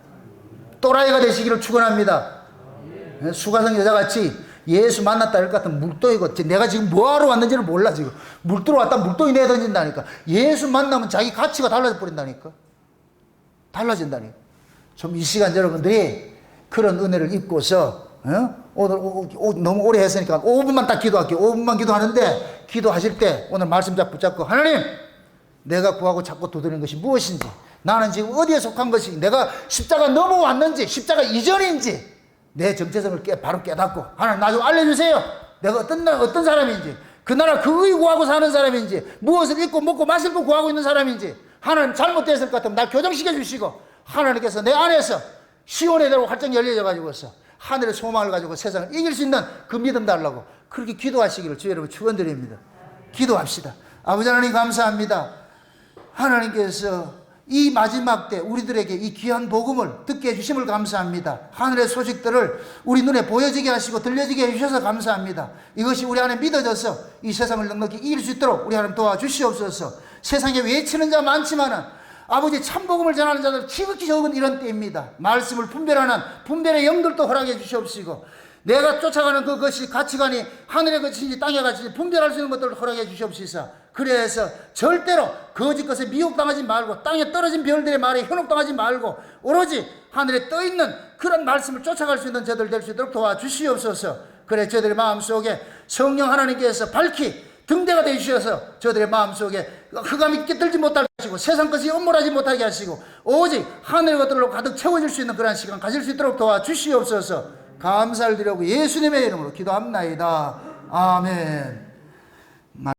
또라이가 되시기를 축원합니다. 수가성 여자같이 예수 만났다 할 것 같은 물동이고, 내가 지금 뭐하러 왔는지를 몰라. 지금 물도로 왔다 물동이 내던진다니까. 예수 만나면 자기 가치가 달라져 버린다니까. 달라진다니까. 좀 이 시간 여러분들이 그런 은혜를 입고서 오늘 너무 오래 했으니까 5분만 딱 기도할게요. 5분만 기도하는데, 기도하실 때 오늘 말씀 딱 붙잡고, 하나님 내가 구하고 찾고 두드리는 것이 무엇인지, 나는 지금 어디에 속한 것이, 내가 십자가 넘어왔는지 십자가 이전인지 내 정체성을 바로 깨닫고, 하나님 나 좀 알려주세요. 내가 어떤 사람인지, 그 나라 그의 구하고 사는 사람인지, 무엇을 입고 먹고 마실 거 구하고 있는 사람인지, 하나님 잘못됐을 것 같으면 날 교정시켜 주시고, 하나님께서 내 안에서 시온의 대로 활짝 열려져 가지고서 하늘의 소망을 가지고 세상을 이길 수 있는 그 믿음 달라고 그렇게 기도하시기를 주 여러분 축원드립니다. 기도합시다. 아버지 하나님 감사합니다. 하나님께서 이 마지막 때 우리들에게 이 귀한 복음을 듣게 해주심을 감사합니다. 하늘의 소식들을 우리 눈에 보여지게 하시고 들려지게 해주셔서 감사합니다. 이것이 우리 안에 믿어져서 이 세상을 넉넉히 이길 수 있도록 우리 하나님 도와주시옵소서. 세상에 외치는 자 많지만은 아버지 참복음을 전하는 자들 지극히 적은 이런 때입니다. 말씀을 분별하는 분별의 영들도 허락해 주시옵시고, 내가 쫓아가는 그것이 가치관이 하늘의 것인지 땅의 것인지 분별할 수 있는 것들을 허락해 주시옵시서. 그래서 절대로 거짓 것에 미혹당하지 말고, 땅에 떨어진 별들의 말에 현혹당하지 말고, 오로지 하늘에 떠있는 그런 말씀을 쫓아갈 수 있는 저들 될 수 있도록 도와주시옵소서. 그래 저들의 마음속에 성령 하나님께서 밝히 등대가 되주셔서 저들의 마음속에 흑암이 깃들지 못하게 하시고, 세상 것이 엄몰하지 못하게 하시고, 오직 하늘의 것들로 가득 채워질 수 있는 그런 시간 가질 수 있도록 도와주시옵소서. 감사를 드리고 예수님의 이름으로 기도합나이다. 아멘.